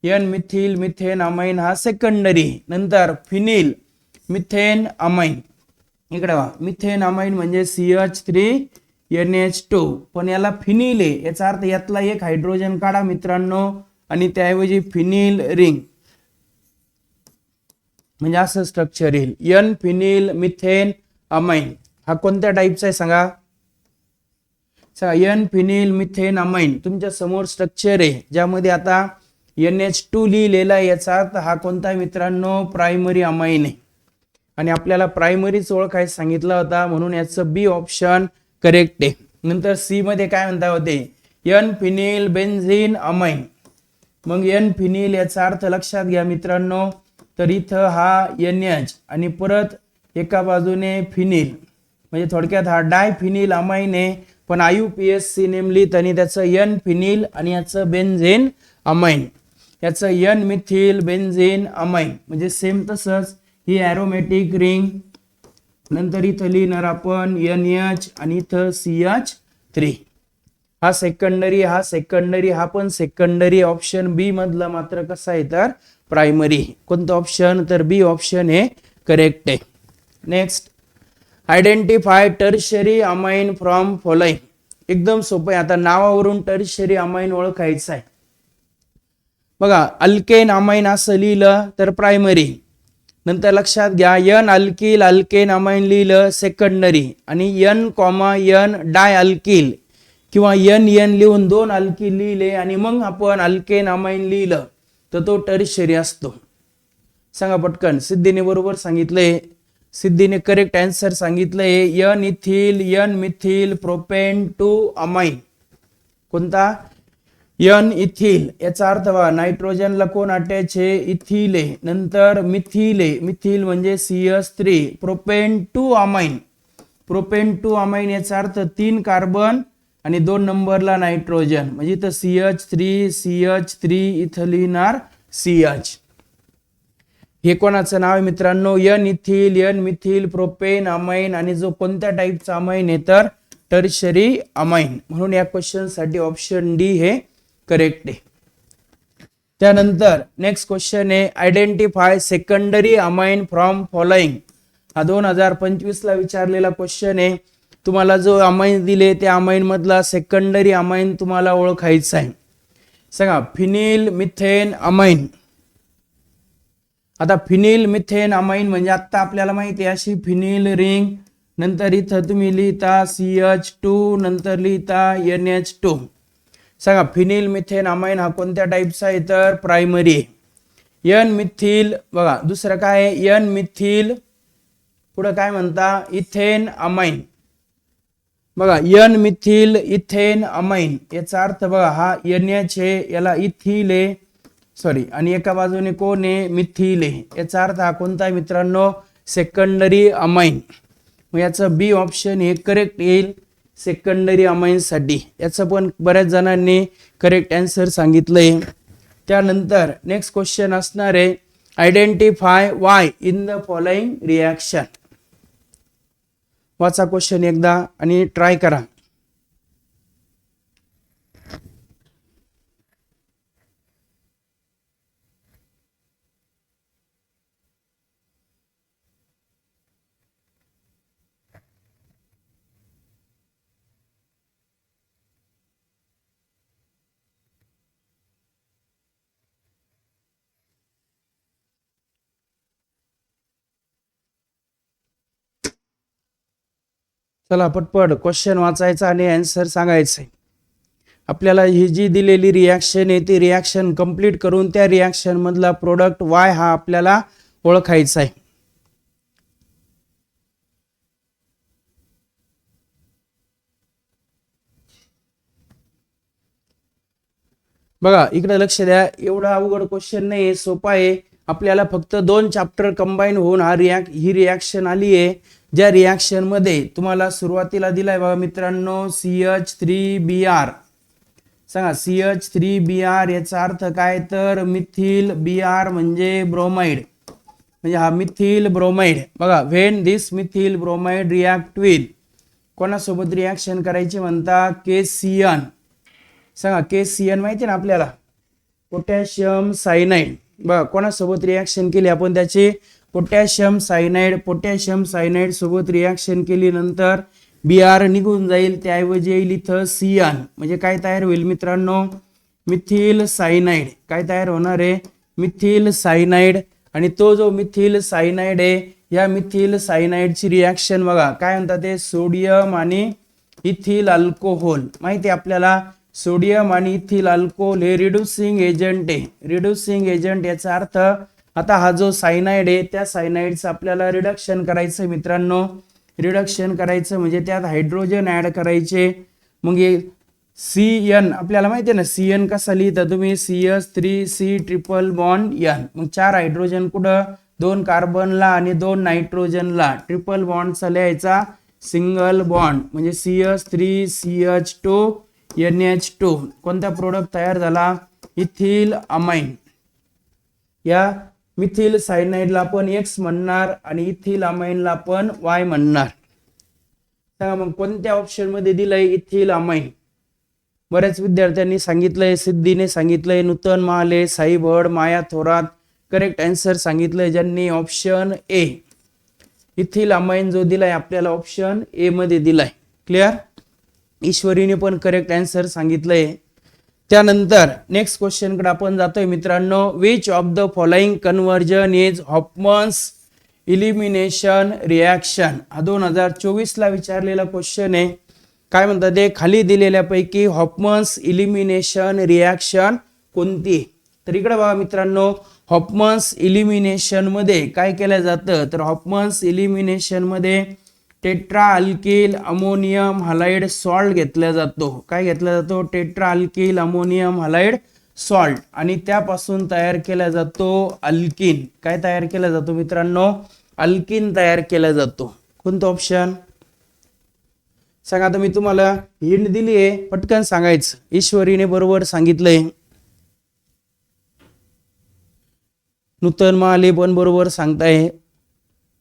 एन मिथिल मिथेन अमाइन हा सेकंडरी. नंतर फिनिल मिथेन अमाइन, इकडे वा, मिथेन अमाइन म्हणजे CH3NH2, पण याला फिनिल आहे. याचा अर्थ यातला एक हायड्रोजन काढा मित्रांनो आणि त्याऐवजी फिनिल रिंग म्हणजे असं स्ट्रक्चर येईल, एन फिनिल मिथेन अमाइन. हा कोणत्या टाईपचा आहे सांगा. एन फिनिल मिथेन अमाइन तुमच्या समोर स्ट्रक्चर आहे ज्यामध्ये आता NH2 लिहिलेला आहे. याचा अर्थ हा कोणता आहे मित्रांनो, प्रायमरी अमाइन आहे. आणि आपल्याला प्रायमरीच ओळखायला सांगितला होता म्हणून याचं बी ऑप्शन करेक्ट आहे. नंतर सी मध्ये काय म्हणता होते, एन फिनिल बेन्झीन अमाइन. मग एन फिनिल याचा अर्थ लक्षात घ्या मित्रांनो, तर इथं हा NH आणि परत एका बाजूने फिनिल म्हणजे थोडक्यात हा डाय फिनिल अमाइन आहे. पण IUPAC नेमली आणि त्याचं एन फिनिल आणि याचं बेन्झीन अमाइन, याचं एन मिथिल बेन्झीन अमाइन म्हणजे सेम तसंच ही एरोमॅटिक रिंग. नंतर इथं लिहिणार आपण NH आणि इथं CH3. हा सेकंडरी, हा सेकंडरी, हा पण सेकंडरी. ऑप्शन बी मधला मात्र कसा आहे तर प्रायमरी. कोणतं ऑप्शन, तर बी ऑप्शन हे करेक्ट आहे. Next, identify tertiary amine from following. एकदम सोपं आहे. आता नावावरून टर्शरी अमाइन ओळखायचं आहे. बघा अल्केन अमाइन असं लिहिलं तर प्रायमरी. नंतर लक्षात घ्या एन अल्किल अल्केन अमाइन लिहिलं सेकंडरी आणि N, N डाय अल्किल किंवा N लिहून 2 अल्किल लिहिले आणि मग आपण अल्केन अमाइन लिहिलं तर तो टर्शरी असतो. सांगा पटकन. सिद्धीने बरोबर सांगितलंय, सिद्धीने करेक्ट आन्सर सांगितलंय. N ethyl N methyl propane 2 amine. कोणता, एन इथिल. याचा अर्थ बघा नायट्रोजनला कोण अटॅच आहे, इथिल आहे. नंतर मिथिल आहे, मिथिल म्हणजे CH3. Propane 2 amine, propane 2 amine याचा अर्थ 3 कार्बन आणि 2 नंबरला नायट्रोजन म्हणजे इथं CH3 इथं लिहिणार CH. हे कोणाचं नाव आहे मित्रांनो, N ethyl N methyl propane amine आणि जो कोणत्या टाईपचा अमाइन आहे तर टर्शरी अमाइन. म्हणून या क्वेश्चन साठी ऑप्शन डी हे करेक्ट आहे. त्यानंतर नेक्स्ट क्वेश्चन आहे, identify secondary amine from following. हा 2025 ला विचारलेला क्वेश्चन आहे. तुम्हाला जो अमाइन दिले त्या अमाइन मधला सेकंडरी अमाइन तुम्हाला ओळखायचा आहे. सांगा फिनिल मिथेन अमाइन. आता फिनिल मिथेन अमाइन म्हणजे आता आपल्याला माहिती आहे अशी फिनिल रिंग. नंतर इथं तुम्ही लिहिता CH2 नंतर लिहिता NH2. सांगा फिनिल मिथेन अमाइन हा कोणत्या टाईपचा आहे तर प्रायमरी. एन मिथिल बघा दुसरं काय आहे, एन मिथिल पुढे काय म्हणता इथेन अमाइन. बघा एन मिथिल इथेन अमाइन याचा अर्थ बघा हा NH आहे, याला इथिल आहे सॉरी आणि एका बाजूने कोण आहे मिथिल आहे. याचा अर्थ हा कोणता आहे मित्रांनो, सेकंडरी अमाइन. मग याचं बी ऑप्शन हे करेक्ट येईल सेकंडरी अमाइन्ससाठी. याचं पण बऱ्याच जणांनी करेक्ट आन्सर सांगितलंय. त्यानंतर नेक्स्ट क्वेश्चन असणार आहे identify Y in the following reaction. वाचा क्वेश्चन एकदा आणि ट्राय करा. चला पटपट क्वेश्चन वाचायचा आणि आन्सर सांगायचं. आपल्याला ही जी दिलेली रिॲक्शन आहे ती रिॲक्शन कंप्लीट करून त्या रिॲक्शन मधला प्रोडक्ट वाय हा आपल्याला ओळखायचा आहे. बघा इकडे लक्ष द्या. एवढा अवघड क्वेश्चन नाही, सोपा आहे. आपल्याला फक्त 2 चॅप्टर कंबाईन होऊन ही रिॲक्शन आली आहे. ज्या रिॲक्शन मध्ये तुम्हाला सुरुवातीला दिलाय बघा मित्रांनो CH3Br. सांगा CH3Br याचा अर्थ काय तर मिथिल Br म्हणजे ब्रोमाइड, म्हणजे हा मिथिल ब्रोमाइड. बघा when this methyl bromide react with कोणासोबत रिॲक्शन करायची म्हणता KCN. सांगा KCN माहिती ना आपल्याला पोटॅशियम सायनाइड. बघा कोणासोबत रिॲक्शन केली आपण त्याची पोटॅशियम सायनाइड सोबत रिॲक्शन केली नंतर Br निघून जाईल, त्याऐवजी येईल इथं CN. म्हणजे काय तयार होईल मित्रांनो मिथिल सायनाइड. काय तयार होणार आहे मिथिल सायनाइड. आणि तो जो मिथिल सायनाइड आहे या मिथिल सायनाइडची रिॲक्शन बघा काय म्हणतात ते सोडियम आणि इथिल अल्कोहोल. माहिती आहे आपल्याला सोडियम आणि इथिल अल्कोहोल हे रिड्युसिंग एजंट आहे. रिड्युसिंग एजंट याचा अर्थ आता हा जो सायनाइड आहे त्या सायनाइडचं आपल्याला रिडक्शन करायचं मित्रांनो. रिडक्शन करायचं म्हणजे त्यात हायड्रोजन ऍड करायचे. मग CN आपल्याला माहिती आहे ना CN कसा लिहिता तुम्ही CH3C ट्रिपल बॉन्ड N. मग 4 हायड्रोजन कुठं 2 कार्बनला आणि 2 नायट्रोजनला. ट्रिपल बॉन्डचा लिहायचा सिंगल बॉन्ड म्हणजे CH3CH2 NH2. कोणता प्रोडक्ट तयार झाला इथिल अमाइन. या मिथिल सायनाइडला आपण X म्हणणार आणि इथिल अमाइनला आपण Y म्हणणार. सांगा मग कोणत्या ऑप्शन मध्ये दिलंय इथिल अमाइन. बऱ्याच विद्यार्थ्यांनी सांगितलंय, सिद्धीने सांगितलंय, नूतन महाले, साई भड, माया थोरात करेक्ट आन्सर सांगितलंय ज्यांनी ऑप्शन ए. इथिल अमाइन जो दिलाय आपल्याला ऑप्शन ए मध्ये दिलाय. क्लिअर. ईश्वरीने पण करेक्ट आन्सर सांगितलंय. त्यानंतर नेक्स्ट क्वेश्चन कडे आपण जातोय मित्रांनो. Which of the following conversion is Hofmann's elimination reaction. हा 2024 ला विचारलेला क्वेश्चन आहे. काय म्हणतात ते खाली दिलेल्यापैकी हॉफमन्स इलिमिनेशन रिॲक्शन कोणती. तर इकडे बघा मित्रांनो हॉफमन्स इलिमिनेशन मध्ये काय केलं जातं तर हॉफमन्स इलिमिनेशन मध्ये tetra alkyl ammonium halide salt घेतला जातो. काय घेतला जातो tetra alkyl ammonium halide salt. आणि त्यापासून तयार केला जातो अल्किन. काय तयार केला जातो मित्रांनो अल्किन तयार केला जातो. कोणतं ऑप्शन सांगा. आता मी तुम्हाला हिंट दिली आहे पटकन सांगायचं. ईश्वरीने बरोबर सांगितलंय, नूतन महाले पण बरोबर सांगताय.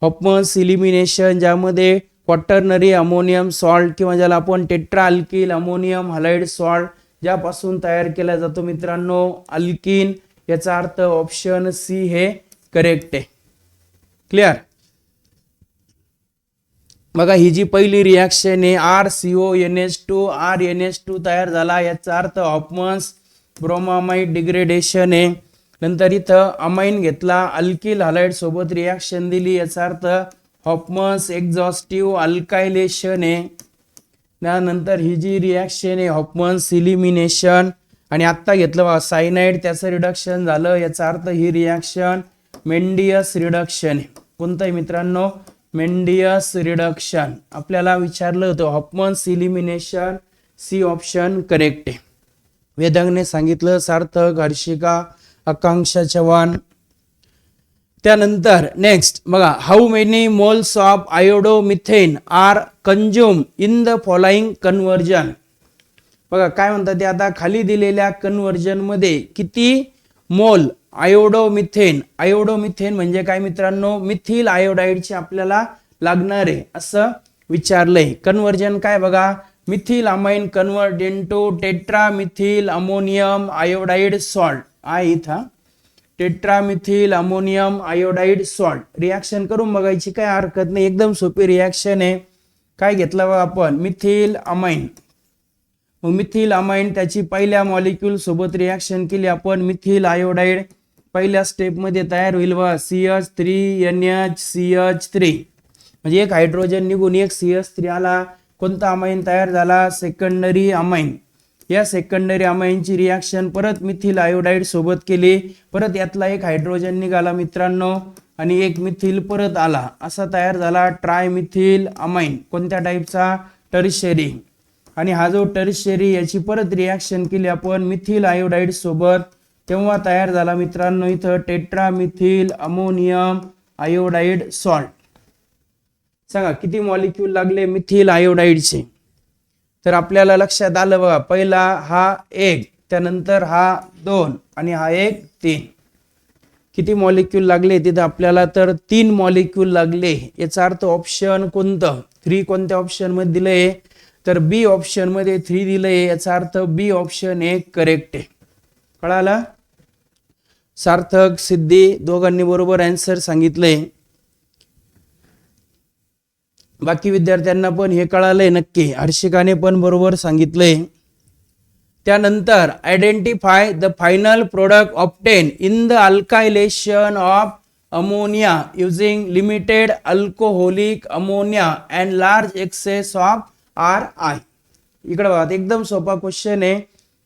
हॉफमन्स इलिमिनेशन ज्यामध्ये क्वाटर्नरी अमोनियम सॉल्ट किंवा ज्याला आपण tetra alkyl ammonium halide salt ज्यापासून तयार केला जातो मित्रांनो अल्किन. याचा अर्थ ऑप्शन सी हे करेक्ट आहे. क्लिअर. बघा ही जी पहिली रिॲक्शन आहे RCONH2 RNH2 तयार झाला. याचा अर्थ हॉफमन्स ब्रोमामाइड डिग्रेडेशन आहे. नंतर इथं अमाइन घेतला अल्किल हलाइड सोबत रिॲक्शन दिली. याचा अर्थ हॉफमन्स एक्झॉस्टिव्ह अल्कायलेशन आहे. त्यानंतर ही जी रिॲक्शन आहे हॉफमन्स इलिमिनेशन. आणि आत्ता घेतलं बघा सायनाइड त्याचं रिडक्शन झालं. याचा अर्थ ही रिॲक्शन मेंडियस रिडक्शन आहे. कोणतं आहे मित्रांनो मेंडियस रिडक्शन. आपल्याला विचारलं होतं हॉफमन्स इलिमिनेशन सी ऑप्शन करेक्ट आहे. वेदांगने सांगितलं, सार्थक, हर्षिका, आकांक्षा चव्हाण. त्यानंतर नेक्स्ट बघा, how many moles of iodomethane are consume in the following conversion. बघा काय म्हणतात ते आता, खाली दिलेल्या कन्व्हर्जन मध्ये किती मोल आयोडोमिथेन, आयोडोमिथेन म्हणजे काय मित्रांनो, मिथिल आयोडाईडचे आपल्याला लागणार आहे असं विचारलंय. कन्व्हर्जन काय बघा, methyl amine convert into tetramethyl ammonium iodide salt आहे इथं, tetramethyl ammonium iodide salt. Reaction करून बघायची काय हरकत नाही, एकदम सोपी रिॲक्शन आहे. काय घेतलं बघा आपण, मिथिल अमाइन. मग मिथिल अमाइन त्याची पहिल्या मॉलिक्यूल सोबत रिॲक्शन केली आपण, मिथिल आयोडाइड पहिल्या स्टेप मध्ये तयार होईल बघा, CH3NH CH3 म्हणजे एक हायड्रोजन निघून एक CH3 आला. कोणता अमाइन तयार झाला, सेकंडरी अमाइन. या सेकंडरी अमाइनची रिॲक्शन परत मिथिल आयोडाइड सोबत केली, परत यातला एक हायड्रोजन निघाला मित्रांनो आणि एक मिथिल परत आला, असा तयार झाला ट्रायमिथिल अमाइन. कोणत्या टाईपचा, टर्शियरी. आणि हा जो टर्शियरी याची परत रिॲक्शन केली आपण मिथिल आयोडाइड सोबत, तेव्हा तयार झाला मित्रांनो इथं टेट्रामिथिल अमोनियम आयोडाइड सॉल्ट. सांगा किती मॉलिक्यूल लागले मिथिल आयोडाइडचे. तर आपल्याला लक्षात आलं बघा, पहिला हा 1, त्यानंतर हा 2 आणि हा एक 3. किती मॉलिक्यूल लागले तिथं आपल्याला, तर 3 मॉलिक्यूल लागले. याचा अर्थ ऑप्शन कोणतं, 3 कोणत्या ऑप्शन मध्ये दिलंय, तर बी ऑप्शन मध्ये 3 दिलंय. याचा अर्थ बी ऑप्शन एक करेक्ट आहे. कळालं. सार्थक, सिद्धी दोघांनी बरोबर आन्सर सांगितलंय. बाकी विद्यार्थ्यांना पण हे कळालंय नक्की. हर्षिकाने पण बरोबर सांगितलंय. त्यानंतर identify the final product obtain in the alkylation of ammonia using limited alcoholic ammonia and large excess of RI. इकडे बघा, एकदम सोपा क्वेश्चन आहे.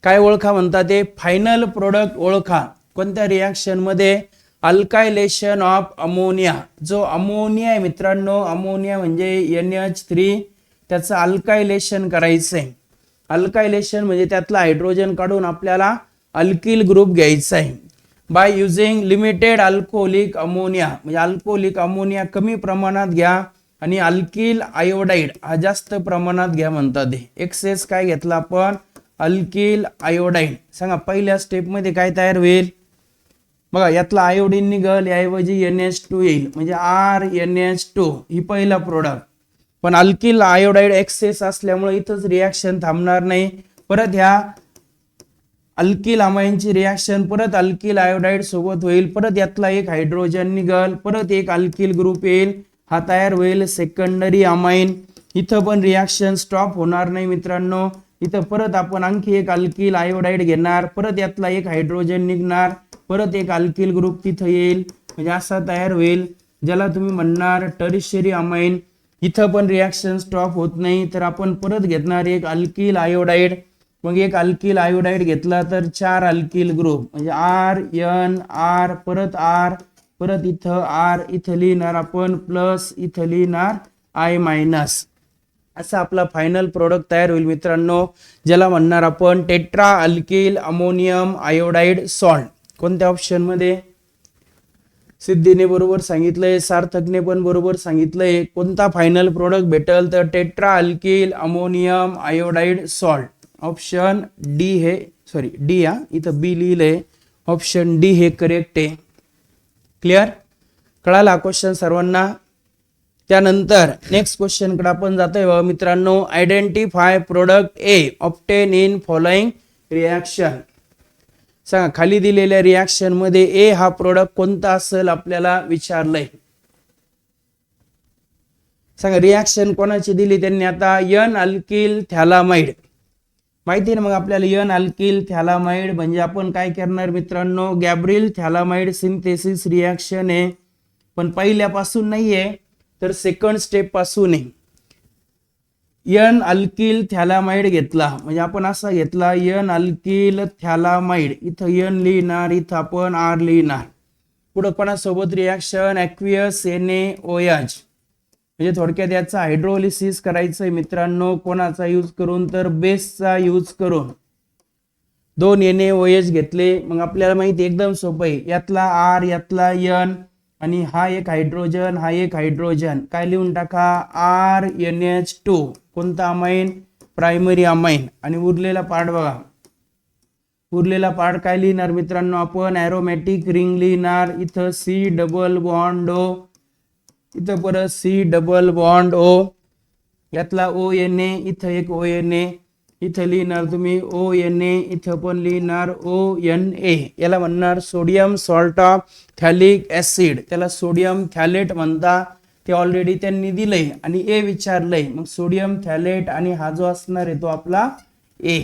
काय ओळखा म्हणतात ते, फायनल प्रोडक्ट ओळखा. कोणत्या रिॲक्शन मध्ये, अल्कायलेशन ऑफ अमोनिया. जो अमोनिया आहे मित्रांनो, अमोनिया म्हणजे NH3, त्याचं अल्कायलेशन करायचंय. अल्कायलेशन म्हणजे त्यातला हायड्रोजन काढून आपल्याला अल्किल ग्रुप घ्यायचा आहे. By using limited alcoholic ammonia म्हणजे अल्कोहोलिक अमोनिया कमी प्रमाणात घ्या आणि अल्किल आयोडाइड हा जास्त प्रमाणात घ्या म्हणतात. एक्सेस काय घेतला आपण, अल्किल आयोडाइड. सांगा पहिल्या स्टेप मध्ये काय तयार होईल बघा, यातला आयोडीन निघल, याऐवजी NH2 येईल म्हणजे RNH2 ही पहिला प्रोडक्ट. पण अल्किल आयोडाइड एक्सेस असल्यामुळे इथंच रिॲक्शन थांबणार नाही. परत ह्या अल्किल अमाइनची रिॲक्शन परत अल्किल आयोडाइड सोबत होईल, परत यातला एक हायड्रोजन निघल, परत एक अल्किल ग्रुप येईल, हा तयार होईल सेकंडरी अमाइन. इथं पण रिॲक्शन स्टॉप होणार नाही मित्रांनो. इथं परत आपण आणखी एक अल्किल आयोडाइड घेणार, परत यातला एक हायड्रोजन निघणार, परत एक अल्किल ग्रुप तिथं येईल म्हणजे असा तयार होईल, ज्याला तुम्ही म्हणणार टर्शियरी अमाइन. इथं पण रिॲक्शन स्टॉप होत नाही, तर आपण परत घेणार एक अल्किल आयोडाइड. मग एक अल्किल आयोडाइड घेतला तर 4 अल्किल ग्रुप म्हणजे RNR, परत R, परत इथं R, इथं लिहिणार आपण प्लस, इथं लिहिणार I-. असा आपला फायनल प्रोडक्ट तयार होईल मित्रांनो, ज्याला म्हणणार आपण tetra alkyl ammonium iodide salt. कोणत्या ऑप्शन मध्ये, सिद्धीने बरोबर सांगितलंय, सार्थकने पण बरोबर सांगितलंय. कोणता फायनल प्रोडक्ट भेटल, तर tetra alkyl ammonium iodide salt. Option D हे, सॉरी डी, हा इथं बी लिहिलंय, ऑप्शन डी हे करेक्ट आहे. क्लिअर. कळाला क्वेश्चन सर्वांना. त्यानंतर नेक्स्ट क्वेश्चन कडे आपण जातोय मित्रांनो. Identify product A obtain in following reaction. सांगा खाली दिलेल्या रिॲक्शन मध्ये ए हा प्रोडक्ट कोणता असेल आपल्याला विचारलंय. सांगा रिॲक्शन कोणाची दिली त्यांनी आता, N अल्किल थॅलामाइड. माहिती आहे ना मग आपल्याला N अल्किल थॅलामाइड म्हणजे आपण काय करणार मित्रांनो, गॅब्रियल थॅलामाइड सिंथेसिस रिॲक्शन आहे, पण पहिल्यापासून नाहीये तर सेकंड स्टेप पासून आहे. N अल्किल थॅलामाइड घेतला म्हणजे आपण असा घेतला N अल्किल थॅलामाइड, इथं N लिहिणार, इथं आपण R लिहिणार. पुढे कोणासोबत रिॲक्शन, ॲक्वियस NaOH म्हणजे थोडक्यात याचा हायड्रोलिसिस करायचंय मित्रांनो. कोणाचा यूज करून, तर बेसचा यूज करून. 2 NaOH घेतले. मग आपल्याला माहिती एकदम सोपं आहे, यातला R यातला N आणि हा एक हायड्रोजन, हा एक हायड्रोजन, काय लिहून टाका RNH2. कोणता अमाइन? Primary amine. आणि उरलेला पार्ट बघा, उरलेला पार्ट काय लिहिणार मित्रांनो आपण? एरोमॅटिक रिंग लिहिणार. इथं C डबल बॉन्ड O, इथं परत C डबल बॉन्ड O, यातला ONA, इथं एक ONA, इथं लिहिणार तुम्ही ONA, इथं पण लिहिणार ONA. याला म्हणणार सोडियम सॉल्ट ऑफ थॅलिक ऍसिड, त्याला सोडियम थॅलेट म्हणता. ते ऑलरेडी त्यांनी दिलंय आणि ए विचारलंय, मग सोडियम थॅलेट आणि हा जो असणार आहे तो आपला ए.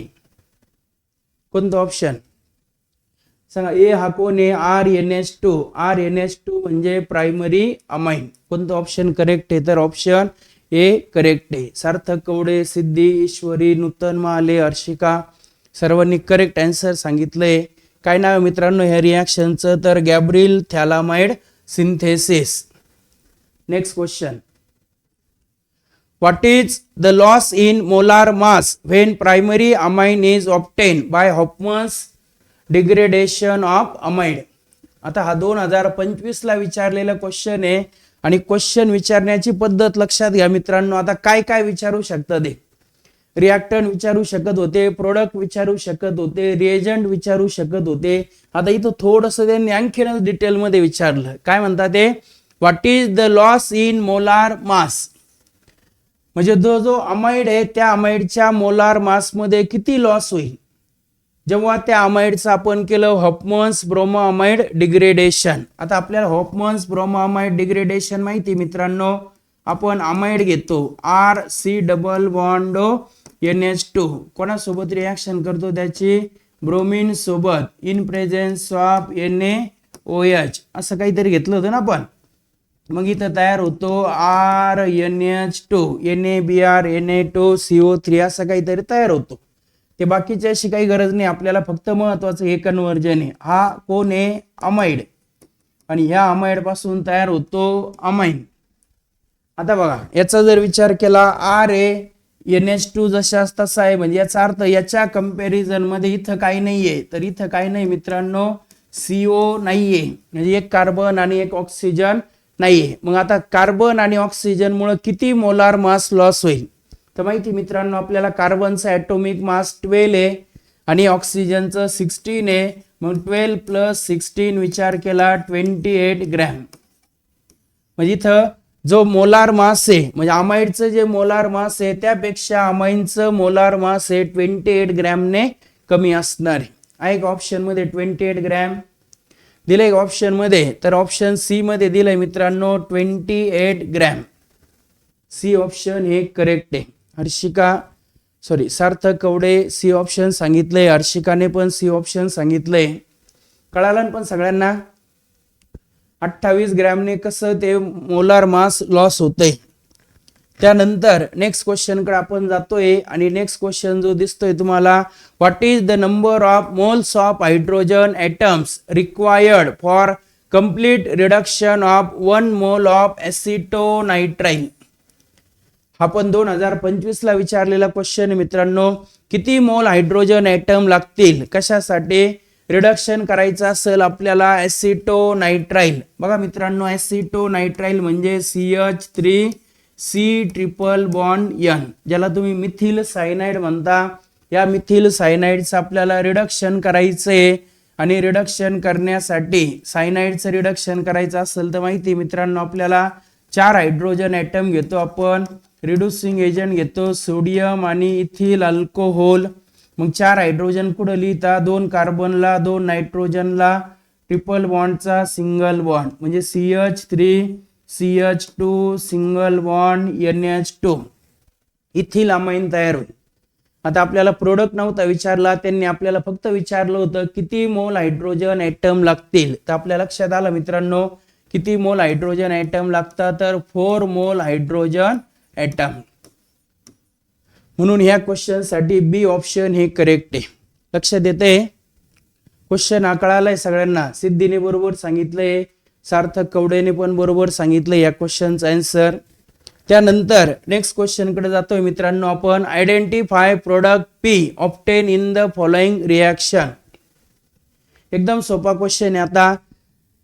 कोणतं ऑप्शन सांगा? ए हा कोण आहे? RNH2. RNH2 म्हणजे प्रायमरी अमाइन. कोणतं ऑप्शन करेक्ट आहे? तर ऑप्शन ए करेक्ट आहे. सार्थक कवडे, सिद्धी, ईश्वरी, नूतन महाले, हर्षिका सर्वांनी करेक्ट आन्सर सांगितलंय. काय नाव मित्रांनो ह्या रिॲक्शनचं? तर Gabriel phthalimide synthesis. Next question. What is the loss in molar mass when primary amine is obtained by Hofmann's degradation of amide? आता हा 2025 ला विचारलेला क्वेश्चन आहे आणि क्वेश्चन विचारण्याची पद्धत लक्षात घ्या मित्रांनो. आता काय काय विचारू शकतात ते? रिॲक्टंट विचारू शकत होते, प्रोडक्ट विचारू शकत होते, रिएजंट विचारू शकत होते. आता इथं थोडंसं त्यांनी आणखीनच डिटेलमध्ये विचारलं. काय म्हणतात ते? What is the loss in molar mass? म्हणजे जो अमाइड आहे त्या अमाइडच्या मोलार मास मध्ये किती लॉस होईल जेव्हा त्या अमाइडचं आपण केलं हॉफमन्स ब्रोमोअमाइड डिग्रेडेशन. आता आपल्याला हॉफमन्स ब्रोमोअमाइड डिग्रेडेशन माहिती मित्रांनो. आपण अमाइड घेतो RC डबल बॉन्ड NH2, कोणासोबत रिॲक्शन करतो त्याची? ब्रोमीन सोबत, इन प्रेझेन्स ऑफ NaOH असं काहीतरी घेतलं होतं ना आपण. मग इथं तयार होतो RNH2, NaBr, Na2CO3 असं काहीतरी तयार होतो. ते बाकीची अशी काही गरज नाही आपल्याला, फक्त महत्वाचं हे कन्वर्जन आहे. हा कोण आहे? अमाइड. आणि ह्या अमाइड पासून तयार होतो अमाइन. आता बघा याचा जर विचार केला RNH2 जशाच तसा आहे, म्हणजे याचा अर्थ याच्या कंपॅरिझन मध्ये इथं काही नाहीये. तर इथं काही नाही मित्रांनो, CO नाहीये, म्हणजे एक कार्बन आणि एक ऑक्सिजन नाहीये. मग आता कार्बन आणि ऑक्सिजन मुळे किती मोलार मास लॉस होईल? तर माहिती मित्रांनो आपल्याला कार्बनचा ॲटॉमिक मास 12 आहे आणि ऑक्सिजनचं 16 आहे. मग 12 + 16 विचार केला 28 ग्रॅम. म्हणजे इथं जो मोलार मास आहे, म्हणजे अमाइडचं जे मोलार मास आहे त्यापेक्षा अमाइनचं मोलार मास आहे 28 ग्रॅमने कमी असणार आहे. एक ऑप्शन मध्ये 28 ग्रॅम दिलंय ऑप्शन मध्ये, तर ऑप्शन सी मध्ये दिलंय मित्रांनो 28 ग्रॅम. सी ऑप्शन हे करेक्ट आहे. हर्षिका सार्थक कवडे सी ऑप्शन सांगितलंय, हर्षिकाने पण सी ऑप्शन सांगितलंय. कळालं पण सगळ्यांना? 28 ग्रॅमने कसं ते मोलार मास लॉस होतंय. त्यानंतर नेक्स्ट क्वेश्चन कडे आपण जातोय आणि नेक्स्ट क्वेश्चन जो दिसतोय तुम्हाला, what is the number of moles of hydrogen atoms required for complete reduction of 1 mole of एसिटोनाइट्राइल? हा पण 2025 ला विचारलेला क्वेश्चन आहे मित्रांनो. किती मोल हायड्रोजन ॲटम लागतील कशासाठी रिडक्शन करायचं असेल आपल्याला एसिटोनाइट्राइल? बघा मित्रांनो एसिटोनाइट्राइल म्हणजे CH3C ट्रिपल बॉन्ड N, ज्याला तुम्ही मिथिल सायनाइड म्हणता. या मिथिल सायनाइडचं आपल्याला रिडक्शन करायचंय आणि रिडक्शन करण्यासाठी सायनाइडचं रिडक्शन करायचं असेल तर माहिती मित्रांनो आपल्याला 4 हायड्रोजन ॲटम घेतो आपण, रिड्युसिंग एजंट घेतो सोडियम आणि इथिल अल्कोहोल. मग 4 हायड्रोजन कुठं लिहिता? 2 कार्बनला, 2 नायट्रोजनला, ट्रिपल बॉन्डचा सिंगल बॉन्ड म्हणजे CH3CH2 single bond NH2 ethyl amine तयार होईल. आता आपल्याला प्रोडक्ट नव्हता विचारला, त्यांनी आपल्याला फक्त विचारलं होतं किती मोल हायड्रोजन ॲटम लागतील. तर आपल्या लक्षात आलं मित्रांनो किती मोल हायड्रोजन ॲटम लागतात, तर 4 मोल हायड्रोजन ॲटम. म्हणून ह्या क्वेश्चन साठी बी ऑप्शन हे करेक्ट आहे. लक्षात येते क्वेश्चन हा कळालाय सगळ्यांना? सिद्धीने बरोबर सांगितलंय, सार्थक कवडेने पण बरोबर सांगितलंय या क्वेश्चनचा आन्सर. त्यानंतर नेक्स्ट क्वेश्चन कडे जातोय मित्रांनो आपण. Identify product P obtain in the following reaction. एकदम सोपा क्वेश्चन आहे. आता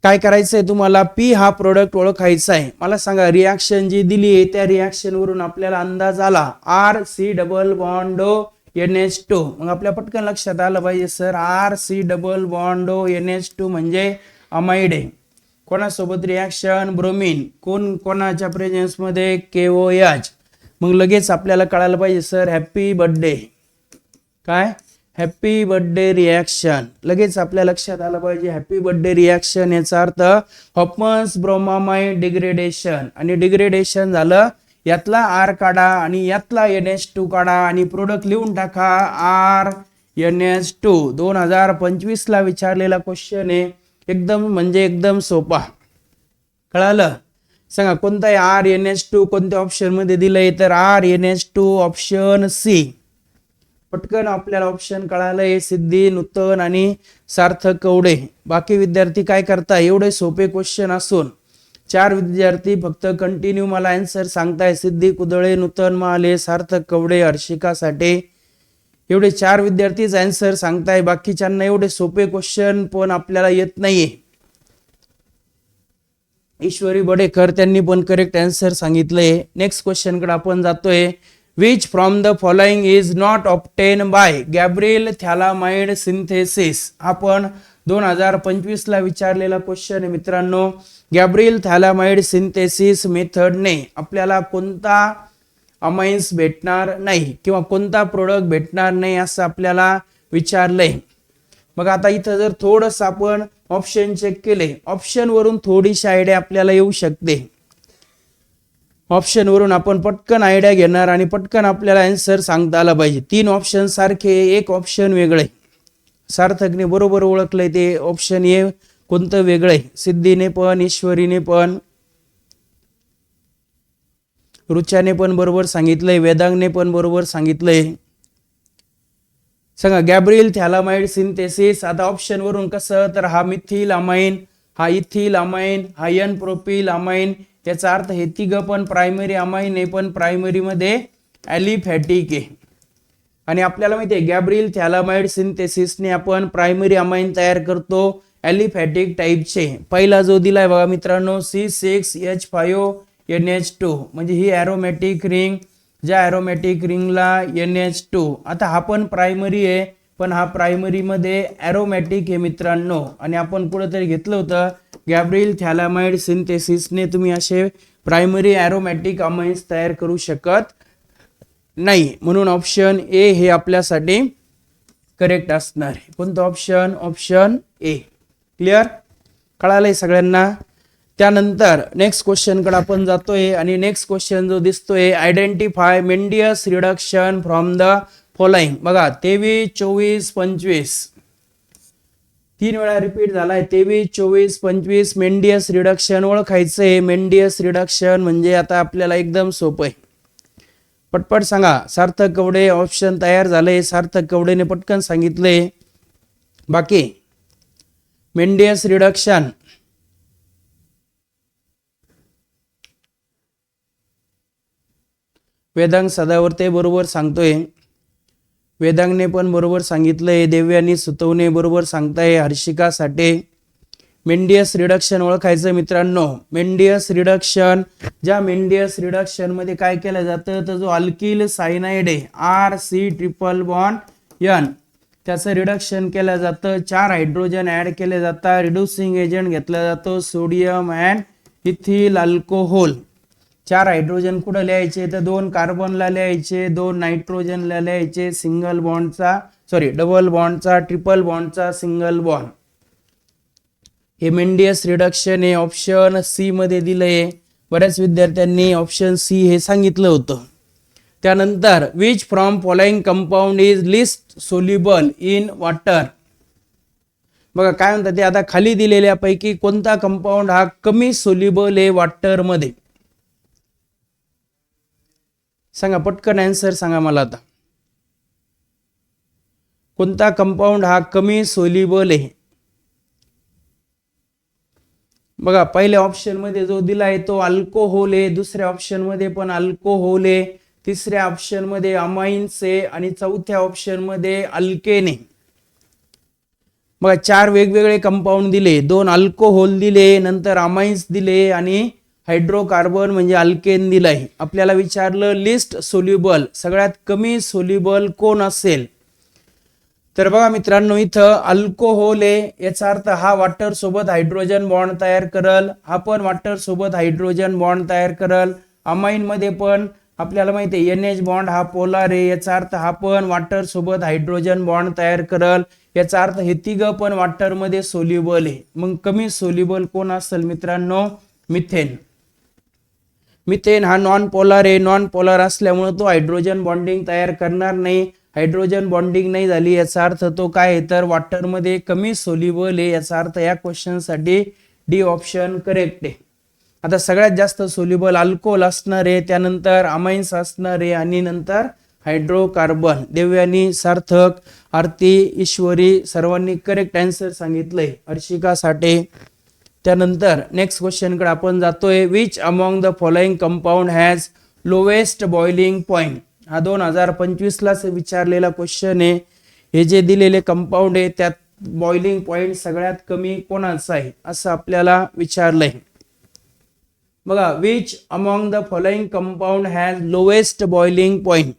काय करायचंय तुम्हाला, पी हा प्रोडक्ट ओळखायचा आहे. मला सांगा रिॲक्शन जी दिली आहे त्या रिॲक्शन वरून आपल्याला अंदाज आला R C double bond O NH2. मग आपल्या पटकन लक्षात आलं पाहिजे sir R C double bond O NH2 म्हणजे अमाइड आहे. कोणासोबत रिॲक्शन, ब्रोमीन, कोणाच्या प्रेझेन्स मध्ये KOH. मग लगेच आपल्याला कळायला पाहिजे सर हॅपी बर्थडे, काय हॅपी बर्थडे रिॲक्शन. लगेच आपल्या लक्षात आलं पाहिजे हॅपी बर्थडे रिॲक्शन याचा अर्थ हॉफमन्स ब्रोमामाइड डिग्रेडेशन. आणि डिग्रेडेशन झालं, यातला आर काढा आणि यातला NH2 काढा आणि प्रोडक्ट लिहून टाका आर NH2. 2025 ला विचारलेला क्वेश्चन आहे, एकदम म्हणजे एकदम सोपा. कळालं? सांगा कोणता आहे आर NH2, कोणत्या ऑप्शन मध्ये दिलंय, तर आर NH2 ऑप्शन सी. पटकन आपल्याला ऑप्शन कळालंय, सिद्धी, नूतन आणि सार्थक कवडे. बाकी विद्यार्थी काय करताय, एवढे सोपे क्वेश्चन असून 4 विद्यार्थी फक्त कंटिन्यू मला आन्सर सांगताय. सिद्धी कुदळे, नूतन महाले, सार्थक कवडे, हर्षिका साठे, एवढे 4 विद्यार्थीच आन्सर सांगताय. बाकीच्यांना एवढे सोपे क्वेश्चन पण आपल्याला येत नाहीये. ईश्वरी बडेकर त्यांनी पण करेक्ट आन्सर सांगितलंय. नेक्स्ट क्वेश्चन कडे आपण जातोय. Which from the following is not obtained by Gabriel Thalamide synthesis. आपण 2025 ला विचारलेला क्वेश्चन आहे मित्रांनो. गॅब्रिएल थॅलामाइड सिंथेसिस मेथडने आपल्याला कोणता अमाइन्स भेटणार नाही किंवा कोणता प्रोडक्ट भेटणार नाही असं आपल्याला विचारलंय. मग आता इथं जर थोडंसं आपण ऑप्शन चेक केले, ऑप्शन वरून थोडीशी आयडिया आपल्याला येऊ शकते. ऑप्शन वरून आपण पटकन आयडिया घेणार आणि पटकन आपल्याला आन्सर सांगता आला पाहिजे. 3 ऑप्शन सारखे, एक ऑप्शन वेगळे. सार्थकने बरोबर ओळखलंय ते ऑप्शन ए कोणतं वेगळंय, सिद्धीने पण, ईश्वरीने पण, रुचाने पण बरोबर सांगितलंय, वेदांगने पण बरोबर सांगितलंय. सांगा गॅब्रिएल थॅलामाइड सिंथेसिस. आता ऑप्शन वरून कसं, तर हा मिथिल अमाइन, हा इथिल अमाइन, हा एन प्रोपिल अमाइन. याचा अर्थ हे तिघं पण प्रायमरी अमाइन आहे, पण प्रायमरी मध्ये ॲलिफॅटिक आहे. आणि आपल्याला माहिती आहे गॅब्रिएल थॅलामाइड सिंथेसिसने आपण प्रायमरी अमाइन तयार करतो ॲलिफॅटिक टाईपचे. पहिला जो दिलाय बघा मित्रांनो C6H5NH2 म्हणजे ही ॲरोमॅटिक रिंग, ज्या ॲरोमॅटिक रिंगला NH2. आता हा पण प्रायमरी आहे, पण हा प्रायमरी मध्ये ॲरोमॅटिक आहे मित्रांनो. आणि आपण कुठेतरी घेतलं होतं गॅब्रिएल थॅलामाइड सिंथेसिसने तुम्ही असे प्रायमरी ॲरोमॅटिक अमाइन्स तयार करू शकत नाही. म्हणून ऑप्शन ए हे आपल्यासाठी करेक्ट असणार आहे. कोणतं ऑप्शन, ऑप्शन ए. क्लिअर, कळालंय सगळ्यांना? त्यानंतर नेक्स्ट क्वेश्चन कडे आपण जातोय आणि नेक्स्ट क्वेश्चन जो दिसतोय, identify Mendius reduction from the following. बघा 23, 24, 25 3 वेळा रिपीट झालाय. 23, 24, 25 मेंडियस रिडक्शन ओळखायचंय. मेंडियस रिडक्शन म्हणजे आता आपल्याला एकदम सोपं आहे. पटपट सांगा. सार्थक कवडे ऑप्शन तयार झाले, सार्थक कवडेने पटकन सांगितले. बाकी मेंडियस रिडक्शन वेदांग सदावर्ते बरोबर सांगतोय, वेदांगने पण बरोबर सांगितलंय, देव्यानी सुतवणे बरोबर सांगताय, हर्षिका साठे. मेंडियस रिडक्शन ओळखायचं मित्रांनो. मेंडियस रिडक्शन, ज्या मेंडियस रिडक्शन मध्ये काय केलं जातं, तर जो अल्किल सायनाइड आहे RC∼ त्याचं रिडक्शन केलं जातं. 4 हायड्रोजन ऍड केले जातात. रिड्युसिंग एजंट घेतला जातो sodium and ethyl alcohol. 4 hydrogen कुठं लिहायचे, तर 2 कार्बनला लिहायचे, 2 नायट्रोजनला लिहायचे, सिंगल बॉन्डचा डबल बॉन्डचा, ट्रिपल बॉन्डचा, सिंगल बॉन्ड. हे मेंडियस रिडक्शन हे ऑप्शन सी मध्ये दिलंय. बऱ्याच विद्यार्थ्यांनी ऑप्शन सी हे सांगितलं होतं. त्यानंतर which from following compound is list soluble in water. बघा काय म्हणतात ते, आता खाली दिलेल्यापैकी कोणता कंपाऊंड हा कमी सोल्युबल आहे वॉटर मध्ये. सांगा पटकन आन्सर सांगा मला. आता कोणता कंपाऊंड हा कमी सोल्युबल आहे. बघा पहिल्या ऑप्शन मध्ये जो दिलाय तो अल्कोहोल आहे, दुसऱ्या ऑप्शन मध्ये पण अल्कोहोल आहे, तिसऱ्या ऑप्शन मध्ये अमाइन्स आहे आणि चौथ्या ऑप्शन मध्ये अल्केन आहे. बघा 4 वेगवेगळे कंपाऊंड दिले, 2 अल्कोहोल दिले, नंतर अमाइन्स दिले आणि हायड्रोकार्बन म्हणजे अल्केन दिलंय. आपल्याला विचारलं लिस्ट सोल्युबल, सगळ्यात कमी सोल्युबल कोण असेल. तर बघा मित्रांनो, इथं अल्कोहोल आहे, याचा अर्थ हा वॉटर सोबत हायड्रोजन बॉन्ड तयार करल, हा पण वॉटर सोबत हायड्रोजन बॉन्ड तयार करल. अमाइन मध्ये पण आपल्याला माहिती आहे NH बॉन्ड हा पोलार आहे, याचा अर्थ हा पण वॉटर सोबत हायड्रोजन बॉन्ड तयार करल. याचा अर्थ हे तिघं पण वॉटर मध्ये सोल्युबल आहे. मग कमी सोल्युबल कोण असेल मित्रांनो, मिथेन. मिथेन हा नॉन पोलार आहे, नॉन पोलार असल्यामुळे तो हायड्रोजन बॉन्डिंग तयार करणार नाही. हायड्रोजन बॉन्डिंग नाही झाली याचा अर्थ तो काय आहे तर वॉटर मध्ये कमी सोल्युबल आहे. याचा अर्थ या क्वेश्चन साठी डी ऑप्शन करेक्ट आहे. आता सगळ्यात जास्त सोल्युबल अल्कोहोल असणार आहे, त्यानंतर अमाइन्स असणार आहे आणि नंतर हायड्रोकार्बन. देवयानी, सार्थक, आरती, ईश्वरी सर्वांनी करेक्ट आन्सर सांगितलंय. अर्शिका साठे. त्यानंतर नेक्स्ट क्वेश्चन कडे आपण जातोय. Which among the following compound has lowest boiling point. हा 2025 ला विचारलेला क्वेश्चन आहे. हे जे दिलेले कंपाऊंड आहे त्यात बॉइलिंग पॉइंट सगळ्यात कमी कोणाचा आहे असं आपल्याला विचारलंय. बघा, which among the following compound has lowest boiling point,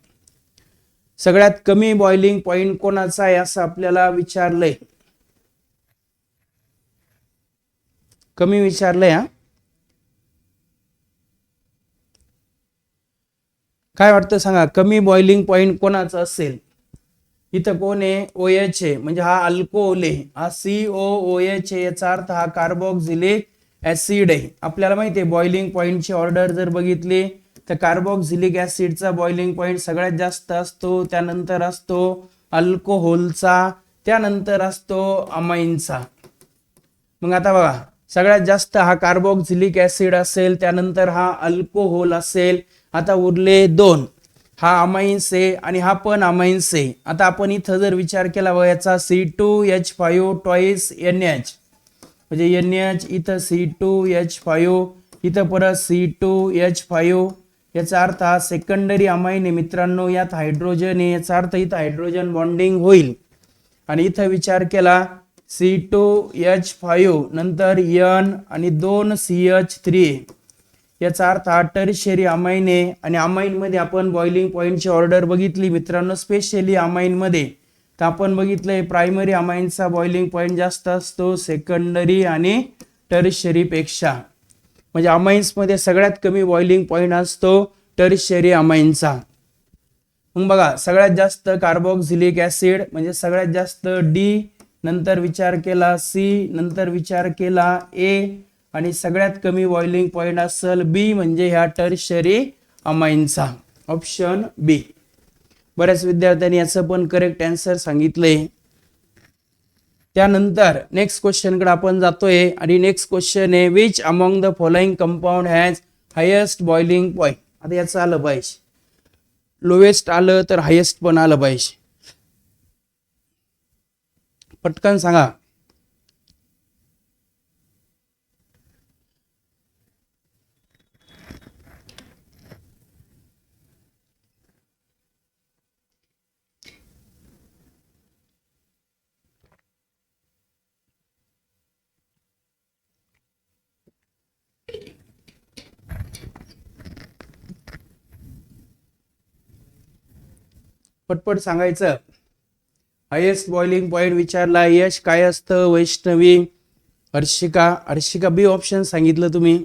सगळ्यात कमी बॉइलिंग पॉइंट कोणाचा आहे असं आपल्याला विचारलंय. कमी विचारलंय. हा काय वाटतं सांगा, कमी बॉइलिंग पॉइंट कोणाचा असेल. इथं कोण आहे, OH आहे, म्हणजे हा अल्कोहोल आहे, हा COOH आहे, याचा अर्थ हा कार्बोक्सिलिक ऍसिड आहे. आपल्याला माहिती आहे बॉइलिंग पॉइंटची ऑर्डर जर बघितली तर कार्बोक्सिलिक ऍसिडचा बॉइलिंग पॉइंट सगळ्यात जास्त असतो, त्यानंतर असतो अल्कोहोलचा, त्यानंतर असतो अमाइनचा. मग आता बघा, सगळ्यात जास्त हा कार्बोक्सिलिक ऍसिड असेल, त्यानंतर हा अल्कोहोल असेल. आता उरले 2, हा अमाइन्स आहे आणि हा पण अमाइन्स आहे. आता आपण इथं जर विचार केला व याचा C2H5 ट्वाइस NH, म्हणजे NH इथं C2H5, इथं परत C2H5, याचा अर्थ हा सेकंडरी अमाइन आहे मित्रांनो, यात हायड्रोजन आहे, याचा अर्थ इथं हायड्रोजन बॉन्डिंग होईल. आणि इथं विचार केला C2H5 नंतर N आणि 2 CH3, याचा अर्थ हा टर्शियरी अमाइन आहे. आणि अमाइन मध्ये आपण बॉइलिंग पॉइंटची ऑर्डर बघितली मित्रांनो, स्पेशली अमाइन मध्ये तर आपण बघितलंय प्रायमरी अमाइनचा बॉइलिंग पॉइंट जास्त असतो सेकंडरी आणि टर्शियरी पेक्षा. म्हणजे अमाइन्स मध्ये सगळ्यात कमी बॉइलिंग पॉइंट असतो टर्शियरी अमाइनचा. मग बघा, सगळ्यात जास्त कार्बोक्सिलिक ऍसिड म्हणजे सगळ्यात जास्त D, नंतर विचार केला C, नंतर विचार केला A, आणि सगळ्यात कमी बॉइलिंग पॉइंट असेल B म्हणजे ह्या टर्शियरी अमाइनचा, ऑप्शन B. बऱ्याच विद्यार्थ्यांनी याचं पण करेक्ट आन्सर सांगितलंय. त्यानंतर नेक्स्ट क्वेश्चन कडे आपण जातोय आणि नेक्स्ट क्वेश्चन आहे which among the following compound has highest boiling point. आता याचं आलं पाहिजे, लोवेस्ट आलं तर हायेस्ट पण आलं पाहिजे. पटकन सांगा. पटपट सांगायचं. हायेस्ट बॉइलिंग पॉइंट विचारला. यश काय असतं, वैष्णवी, हर्षिका बी ऑप्शन सांगितलं तुम्ही.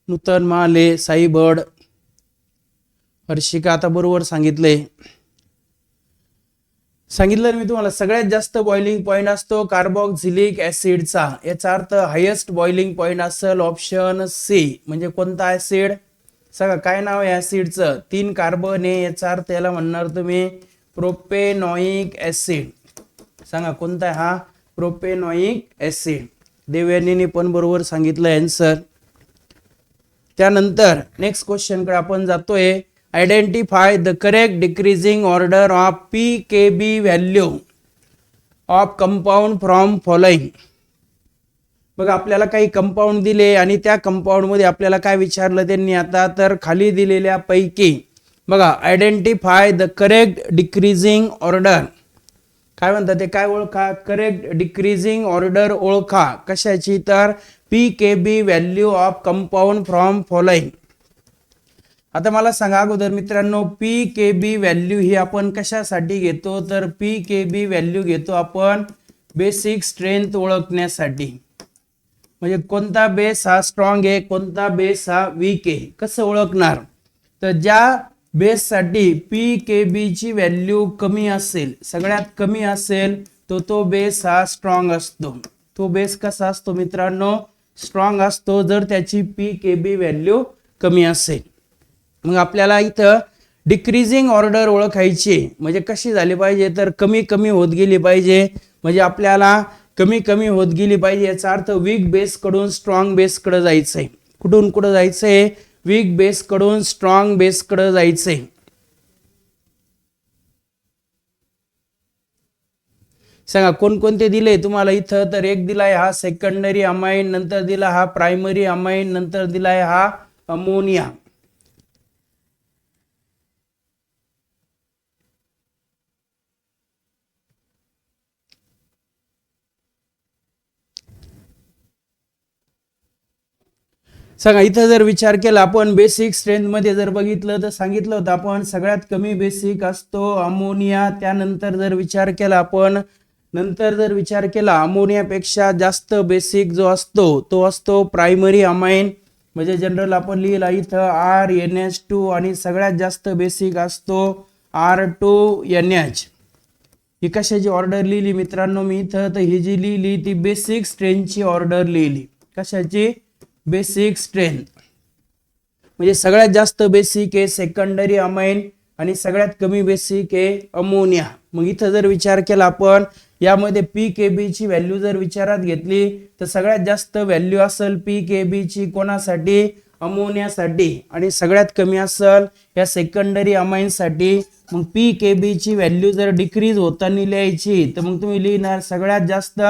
नूतन माले, साई बर्ड, हर्षिका आता बरोबर सांगितलं मी तुम्हाला. सगळ्यात जास्त बॉइलिंग पॉइंट असतो कार्बोक्सिलिक ऍसिडचा, याचा अर्थ हायेस्ट बॉइलिंग पॉइंट असेल ऑप्शन C. म्हणजे कोणता ऍसिड सांगा, काय नाव आहे ऍसिडचं, 3 कार्बन आहे, याचा अर्थ याला म्हणणार तुम्ही प्रोपेनॉइक ऍसिड. सांगा कोणता आहे हा, प्रोपेनॉइक ऍसिड. देवयानीने पण बरोबर सांगितलं आन्सर. त्यानंतर नेक्स्ट क्वेश्चन कडे आपण जातोय. Identify the correct decreasing order of pKb value of compound from following. बघा, आपल्याला काही कंपाऊंड दिले आणि त्या कंपाऊंड मध्ये आपल्याला काय विचारलं त्यांनी आता तर खाली दिलेल्या पैकी बघा identify the correct decreasing order. काय म्हणतात ते, काय ओळखा, करेक्ट डिक्रीजिंग ऑर्डर ओळखा कशाची, तर pKb value of compound from following. आता मला सांगा अगोदर मित्रांनो, पीकेबी व्हॅल्यू ही आपण कशासाठी घेतो, तर पीकेबी व्हॅल्यू घेतो आपण बेसिक स्ट्रेंथ ओळखण्यासाठी. म्हणजे कोणता बेस हा स्ट्रॉंग आहे, कोणता बेस हा वीक आहे, कसं ओळखणार, तर ज्या बेससाठी पीकेबी ची व्हॅल्यू कमी असेल, सगळ्यात कमी असेल, तो बेस हा स्ट्रॉंग असतो. तो बेस कसा असतो मित्रांनो, स्ट्रॉंग असतो जर त्याची पीकेबी व्हॅल्यू कमी असेल. मग आपल्याला इथं डिक्रीजिंग ऑर्डर ओळखायची, म्हणजे कशी झाली पाहिजे, तर कमी कमी होत गेली पाहिजे. म्हणजे आपल्याला कमी कमी होत गेली पाहिजे, याचा अर्थ वीक बेस कडून स्ट्रॉंग बेस कडे जायचंय. कुठून कुठं जायचंय, वीक बेस कडून स्ट्रॉंग बेस कडे जायचंय. सांगा कोणकोणते दिले तुम्हाला इथं, तर एक दिलाय हा सेकंडरी अमाइन, नंतर दिला हा प्रायमरी अमाइन, नंतर दिलाय हा अमोनिया. सांगा इथं जर विचार केला आपण बेसिक स्ट्रेंथ मध्ये जर बघितलं तर सांगितलं होतं आपण सगळ्यात कमी बेसिक असतो अमोनिया. त्यानंतर जर विचार केला आपण, अमोनियापेक्षा जास्त बेसिक जो असतो तो असतो प्रायमरी अमाइन. म्हणजे जनरल आपण लिहिला इथं RNH2 आणि सगळ्यात जास्त बेसिक असतो R2NH. ही कशाची ऑर्डर लिहिली मित्रांनो मी इथं, तर ही जी लिहिली ती बेसिक स्ट्रेंथची ऑर्डर लिहिली. कशाची, बेसिक स्ट्रेंथ. म्हणजे सगळ्यात जास्त बेसिक आहे सेकंडरी अमाइन आणि सगळ्यात कमी बेसिक आहे अमोनिया. मग इथं जर विचार केला आपण यामध्ये पीकेबी ची व्हॅल्यू जर विचारात घेतली तर सगळ्यात जास्त व्हॅल्यू असेल पीकेबी ची कोणासाठी, अमोनियासाठी, आणि सगळ्यात कमी असेल या सेकंडरी अमाइन साठी. मग पीकेबी ची व्हॅल्यू जर डिक्रीज होताना लिहायची तर मग तुम्ही लिहिणार सगळ्यात जास्त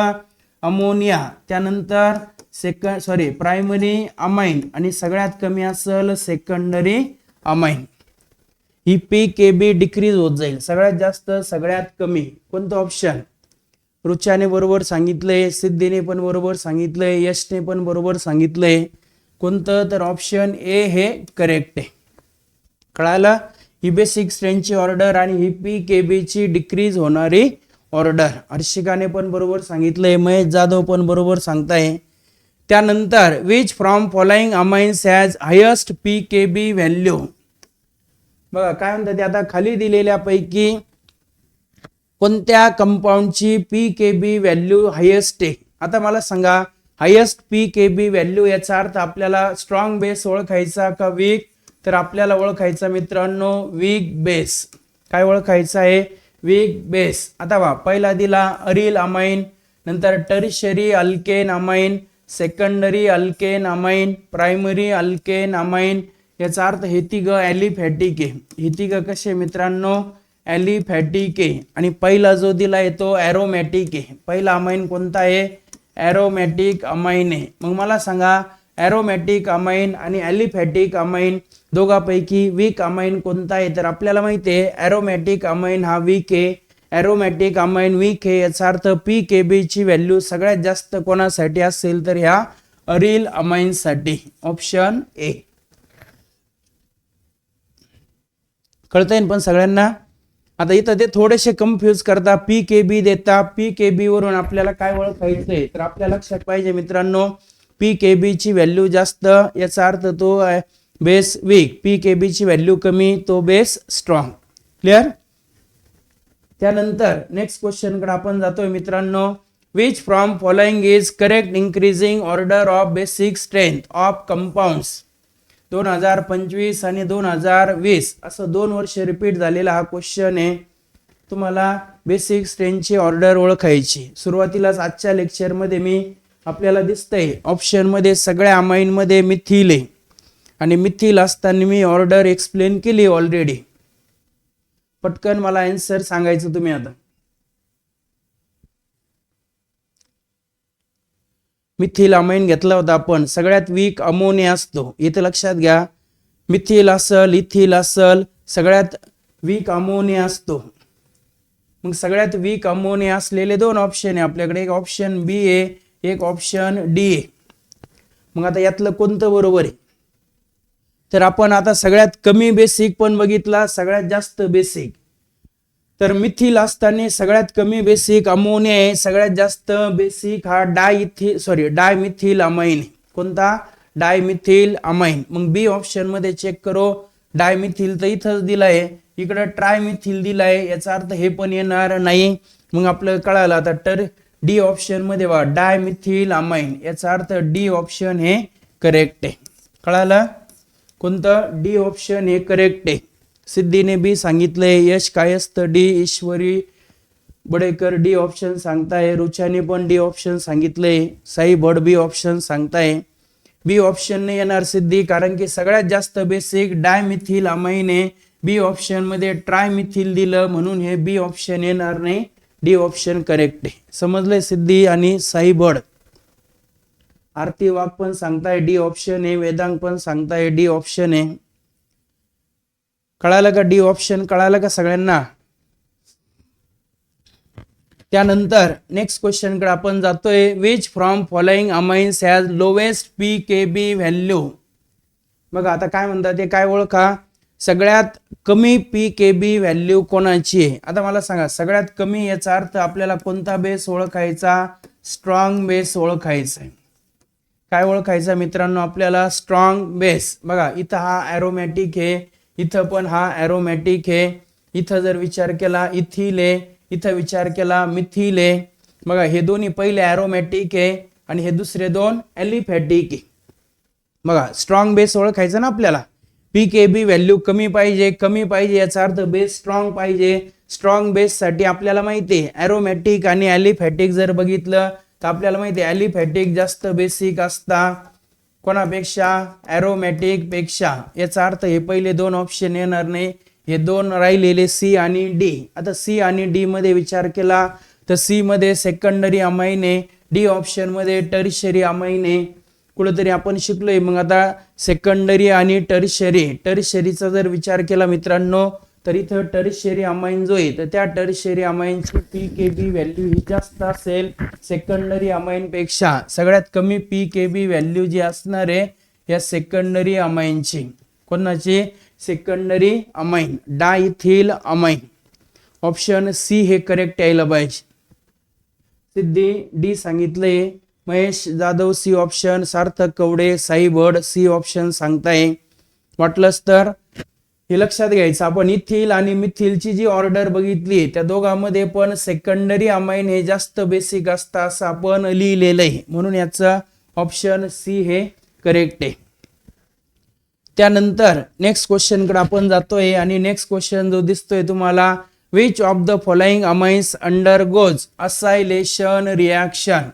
अमोनिया, त्यानंतर प्रायमरी अमाइन आणि सगळ्यात कमी असेल सेकंडरी अमाइन. ही पीकेबी डिक्रीज होत जाईल, सगळ्यात जास्त सगळ्यात कमी. कोणतं ऑप्शन, रुच्याने बरोबर सांगितलंय, सिद्धीने पण बरोबर सांगितलंय, यशने पण बरोबर सांगितलंय. कोणतं, तर ऑप्शन ए हे करेक्ट आहे. कळालं, ही बेसिक स्ट्रेंथची ऑर्डर आणि ही पीकेबी ची डिक्रीज होणारी ऑर्डर. हर्षिकाने पण बरोबर सांगितलंय, महेश जाधव पण बरोबर सांगताय. त्यानंतर which from following amines has highest pKb value. बघा काय म्हणतात, आता खाली दिलेल्या पैकी कोणत्या कंपाऊंडची पीकेबी व्हॅल्यू हायेस्ट आहे. आता मला सांगा हायेस्ट पीकेबी व्हॅल्यू, याचा अर्थ आपल्याला स्ट्रॉंग बेस ओळखायचा का वीक, तर आपल्याला ओळखायचा मित्रांनो वीक बेस. काय ओळखायचा आहे, वीक बेस. आता पहा पहिला दिला अरिल अमाइन, नंतर tertiary alkane amine, secondary alkane amine, primary alkane amine. याचा अर्थ हे तिघ ॲलिफॅटिक आहे. हे तिघ कसे मित्रांनो, ॲलिफॅटिक आहे. आणि पहिला जो दिलाय तो ॲरोमॅटिक आहे. पहिला अमाइन कोणता आहे, ॲरोमॅटिक अमाइन आहे. मग मला सांगा ॲरोमॅटिक अमाइन आणि ॲलिफॅटिक अमाइन दोघांपैकी वीक अमाइन कोणता आहे, तर आपल्याला माहिती आहे ॲरोमॅटिक अमाइन हा वीक आहे. ॲरोमॅटिक अमाइन वीक आहे, याचा अर्थ पीकेबी ची व्हॅल्यू सगळ्यात जास्त कोणासाठी असेल, तर ह्या अरिल अमाइन साठी. Option A. कळतंय पण सगळ्यांना. आता इथं ते थोडेसे कन्फ्यूज करता, पीकेबी देता, पीकेबी वरून आपल्याला काय ओळखायचंय, तर आपल्या लक्षात पाहिजे मित्रांनो पीकेबी ची व्हॅल्यू जास्त, याचा अर्थ तो बेस वीक, पीकेबी ची व्हॅल्यू कमी, तो बेस स्ट्रॉंग. क्लिअर. त्यानंतर नेक्स्ट क्वेश्चन कडे आपण जातोय मित्रांनो. Which from following is correct increasing order of basic strength of compounds. 2025 आणि 2020 असं 2 वर्ष रिपीट झालेला हा क्वेश्चन आहे. तुम्हाला बेसिक स्ट्रेंथची ऑर्डर ओळखायची. सुरुवातीलाच आजच्या लेक्चर मध्ये मी आपल्याला दिसतंय ऑप्शन मध्ये सगळ्या अमाइन मध्ये मिथिल आहे आणि मिथिल असताना मी ऑर्डर एक्सप्लेन केली ऑलरेडी. पटकन मला आन्सर सांगायचं तुम्ही. आता मिथिल अमाइन घेतला होता आपण, सगळ्यात वीक अमोनिया असतो. इथे लक्षात घ्या, मिथिल असल, इथिल असल, सगळ्यात वीक अमोनिया असतो. मग सगळ्यात वीक अमोनिया असलेले दोन ऑप्शन आहे आपल्याकडे, एक ऑप्शन बी आहे, एक ऑप्शन डी आहे. मग आता यातलं कोणतं बरोबर आहे? तर आपण आता सगळ्यात कमी बेसिक पण बघितला, सगळ्यात जास्त बेसिक. तर मिथिल असताना सगळ्यात कमी बेसिक अमोनिया आहे, सगळ्यात जास्त बेसिक हा डायमिथिल अमाइन. कोणता? Dimethyl amine. मग बी ऑप्शन मध्ये चेक करो, डायमिथिल तर इथंच दिलाय, इकडं ट्रायमिथिल दिलाय, याचा अर्थ हे पण येणार नाही. मग आपलं कळालं आता. तर डी ऑप्शन मध्ये बघा डायमिथिल अमाइन, याचा अर्थ डी ऑप्शन हे करेक्ट आहे. कळालं? कोणतं? डी ऑप्शन हे करेक्ट आहे. सिद्धीने बी सांगितलंय, यश कायस्थ डी, ईश्वरी बडेकर डी ऑप्शन सांगताय, रुचाने पण डी ऑप्शन सांगितलंय, साई भट बी ऑप्शन सांगताय. बी ऑप्शन ने येणार सिद्धी, कारण की सगळ्यात जास्त बेसिक डायमिथिल अमाइन आहे. बी ऑप्शन मध्ये ट्रायमिथिल दिलं म्हणून हे बी ऑप्शन येणार नाही, डी ऑप्शन करेक्ट आहे. समजले सिद्धी आणि साई भट? आरती वाघ पण सांगताय डी ऑप्शन आहे, वेदांग पण सांगताय डी ऑप्शन आहे. कळालं का? डी ऑप्शन कळालं का सगळ्यांना? त्यानंतर नेक्स्ट क्वेश्चन कडे आपण जातोय. Which from following amines has lowest pKb value. बघा आता काय म्हणतात ते, काय ओळखा? सगळ्यात कमी पीकेबी व्हॅल्यू कोणाची आहे? आता मला सांगा, सगळ्यात कमी याचा अर्थ आपल्याला कोणता बेस ओळखायचा? स्ट्रॉंग बेस ओळखायचा आहे. काय ओळखायचा मित्रांनो आपल्याला? Strong base. बघा इथं हा ॲरोमॅटिक आहे, इथं पण हा ॲरोमॅटिक आहे. इथं जर विचार केला इथिल आहे, इथं विचार केला मिथिल आहे. बघा हे दोन्ही पहिले ॲरोमॅटिक आहे आणि हे दुसरे दोन ॲलिफॅटिक आहे. बघा स्ट्रॉंग बेस ओळखायचा ना आपल्याला. पीकेबी व्हॅल्यू कमी पाहिजे याचा अर्थ बेस स्ट्रॉंग पाहिजे. स्ट्रॉंग बेस साठी आपल्याला माहिती आहे ॲरोमॅटिक आणि ॲलिफॅटिक जर बघितलं तर आपल्याला माहिती आहे ॲलिफॅटिक जास्त बेसिक असता कोणापेक्षा? ॲरोमॅटिक पेक्षा. याचा अर्थ हे पहिले दोन ऑप्शन येणार नाही, हे दोन राहिलेले सी आणि डी. आता सी आणि डी मध्ये विचार केला तर सी मध्ये सेकंडरी अमाइन आहे, डी ऑप्शन मध्ये टर्शियरी अमाइन आहे. कुठेतरी आपण शिकलोय. मग आता सेकंडरी आणि टर्शियरीचा जर विचार केला मित्रांनो तर इथं टर्शियरी अमाइन जो आहे तर त्या टर्शियरी अमाइनची पीकेबी व्हॅल्यू ही जास्त असेल सेकंडरी अमाइन पेक्षा. सगळ्यात कमी पीकेबी व्हॅल्यू जी असणार आहे या सेकंडरी अमाइनची. कोणाची? Secondary amine, diethyl amine. Option C हे करेक्ट यायला पाहिजे. सिद्धी डी सांगितलंय, Mahesh Jadhav C option, Sarthak Kawade, Sai Bhat C option सांगताय. वाटलंच तर हे लक्षात घ्यायचं, आपण इथिल आणि मिथिलची जी ऑर्डर बघितली त्या दोघांमध्ये पण सेकंडरी अमाइन हे जास्त बेसिक असतं असं आपण लिहिलेलं आहे, म्हणून याचं ऑप्शन सी हे करेक्ट आहे. त्यानंतर नेक्स्ट क्वेश्चन कडे आपण जातोय आणि नेक्स्ट क्वेश्चन जो दिसतोय तुम्हाला, which of the following amines undergoes acylation reaction.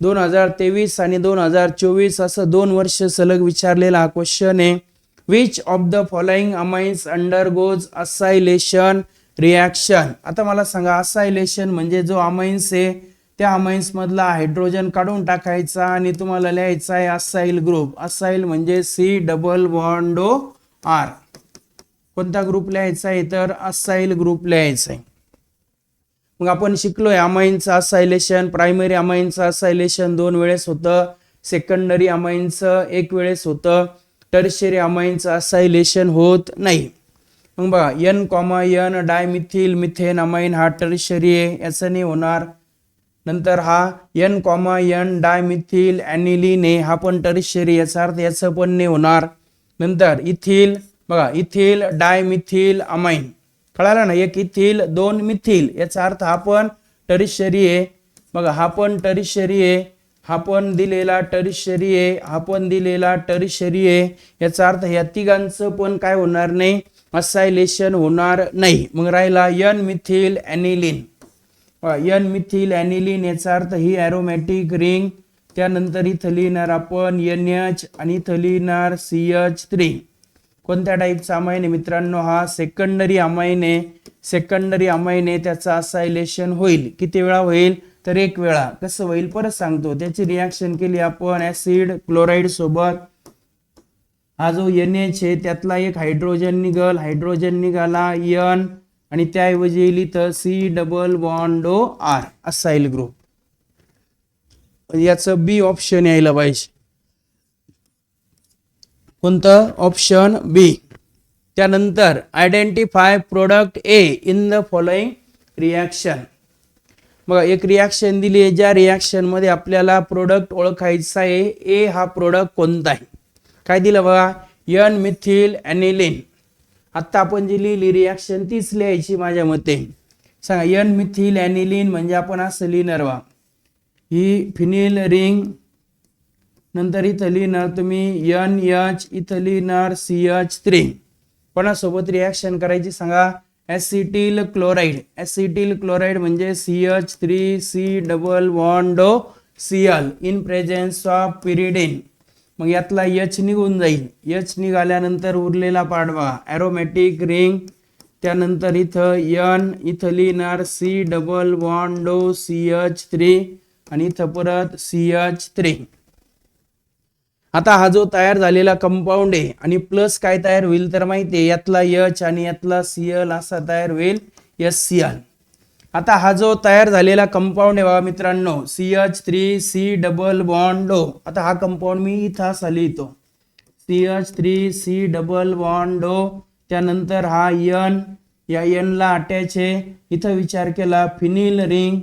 2023 आणि 2024 असं 2 वर्ष सलग विचारलेला हा क्वेश्चन आहे. Which of the following amines undergoes acylation reaction. आता मला सांगा असायलेशन म्हणजे जो अमाइन्स आहे त्या अमाइन्स मधला हायड्रोजन काढून टाकायचा आणि तुम्हाला लिहायचा आहे असाइल ग्रुप. असाइल म्हणजे C double bond O R. कोणता ग्रुप लिहायचा आहे? तर असाइल ग्रुप लिहायचा आहे. मग आपण शिकलोय अमाइनचं असायलेशन, प्रायमरी अमाइनचं असायलेशन 2 वेळेस होतं, सेकंडरी अमाइनचं 1 वेळेस होतं, टर्शियरी अमाइनचं असायलेशन होत नाही. मग बघा N, डायमिथिल मिथेन अमाइन हा टर्शियरी आहे, याचं नाही होणार. नंतर हा N, डायमिथिल ॲनिलीन आहे, हा पण टर्शियरी, याचा अर्थ याचं पण नाही होणार. नंतर इथिल, बघा इथिल डायमिथिल अमाइन, कळालं ना, एक इथिल 2 मिथिल, याचा अर्थ हा पण टर्शियरी आहे. बघा हा पण टर्शियरी आहे, हा पण दिलेला टर्शियरी आहे, हा पण दिलेला टर्शियरी आहे, याचा अर्थ या तिघांचं पण काय होणार नाही? असायलेशन होणार नाही. मग राहिला N मिथिल ॲनिलीन. N मिथिल ॲनिलीन याचा अर्थ ही ॲरोमॅटिक रिंग. त्यानंतर इथं लिहिणार आपण NH आणि इथं लिहिणार CH3. कोणत्या टाईपचा अमाइन आहे मित्रांनो? हा सेकंडरी अमाइन आहे. सेकंडरी अमाइन आहे, त्याचं असायलेशन होईल. किती वेळा होईल? तर 1 वेळा. कसं होईल परत सांगतो. त्याची रिॲक्शन केली आपण ऍसिड क्लोराईड सोबत. हा जो NH आहे त्यातला एक हायड्रोजन निघाला, N आणि त्याऐवजी येईल इथं C double bond O R असा येईल ग्रुप. याचं बी ऑप्शन यायला पाहिजे. कोणतं? Option B. त्यानंतर identify product A in the following reaction. बघा एक रिॲक्शन दिली आहे, ज्या रिॲक्शन मध्ये आपल्याला प्रोडक्ट ओळखायचा आहे. ए हा प्रोडक्ट कोणता आहे? काय दिलं बघा, एन मिथिल ॲनिलीन. आता आपण जी लिहिली रिॲक्शन तीच लिहायची माझ्या मते. सांगा, एन मिथिल ॲनिलीन म्हणजे आपण असं लिहिणार बा, ही फिनिल रिंग, नंतर इथं लिहिणार तुम्ही एन एच, इथं लिहिणार CH3. कोणासोबत रिॲक्शन करायची सांगा, ॲसिटिल क्लोराईड. ॲसिटिल क्लोराईड म्हणजे CH3C double bond O Cl in presence of pyridine. मग यातला H निघून जाईल. H निघाल्यानंतर उरलेला पार्ट बघा, ॲरोमॅटिक रिंग. त्यानंतर इथं N, इथं लिहिणार C डबल बॉन्ड ओ CH3 आणि इथं परत CH3. आता हा जो तयार झालेला कंपाऊंड आहे आणि प्लस काय तयार होईल तर माहिती आहे, यातला H आणि यातला Cl असा तयार होईल HCl. आता हा जो तयार झालेला कंपाऊंड आहे बघा मित्रांनो, CH3C डबल बॉन्ड ओ. आता हा कंपाऊंड मी इथं असा लिहितो, CH3C डबल बॉन्ड ओ. त्यानंतर हा N, या N ला अटॅच आहे. इथं विचार केला फिनिल रिंग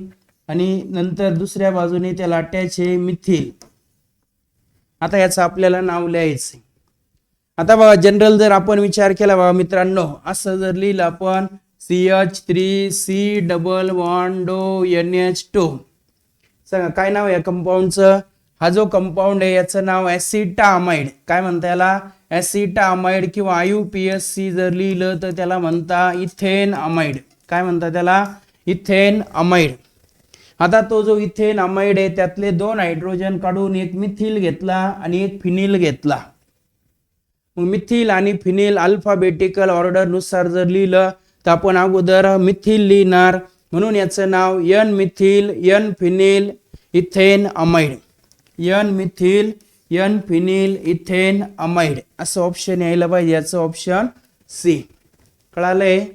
आणि नंतर दुसऱ्या बाजूने त्याला अटॅच आहे मिथिल. आता याचं आपल्याला नाव लिहायचं. आता बघा जनरल जर आपण विचार केला बघा मित्रांनो, असं जर लिहिलं आपण CH3C double bond O NH2. सांगा काय नाव आहे या कंपाऊंडचं? हा जो कंपाऊंड आहे याचं नाव ॲसिटामाइड. काय म्हणता याला? ॲसिटामाइड किंवा IUPAC जर लिहिलं तर त्याला म्हणता इथेन अमाइड. काय म्हणता त्याला? Ethane amide. आता तो जो इथेन अमाइड आहे त्यातले 2 हायड्रोजन काढून एक मिथिल घेतला आणि एक फिनिल घेतला. मग मिथिल आणि फिनिल अल्फाबेटिकल ऑर्डर नुसार जर लिहिलं तर आपण अगोदर मिथिल लिहिणार, म्हणून याचं नाव N methyl N phenyl ethane amide. N methyl N phenyl ethane amide असं ऑप्शन यायला पाहिजे. याचं ऑप्शन सी. कळालंय?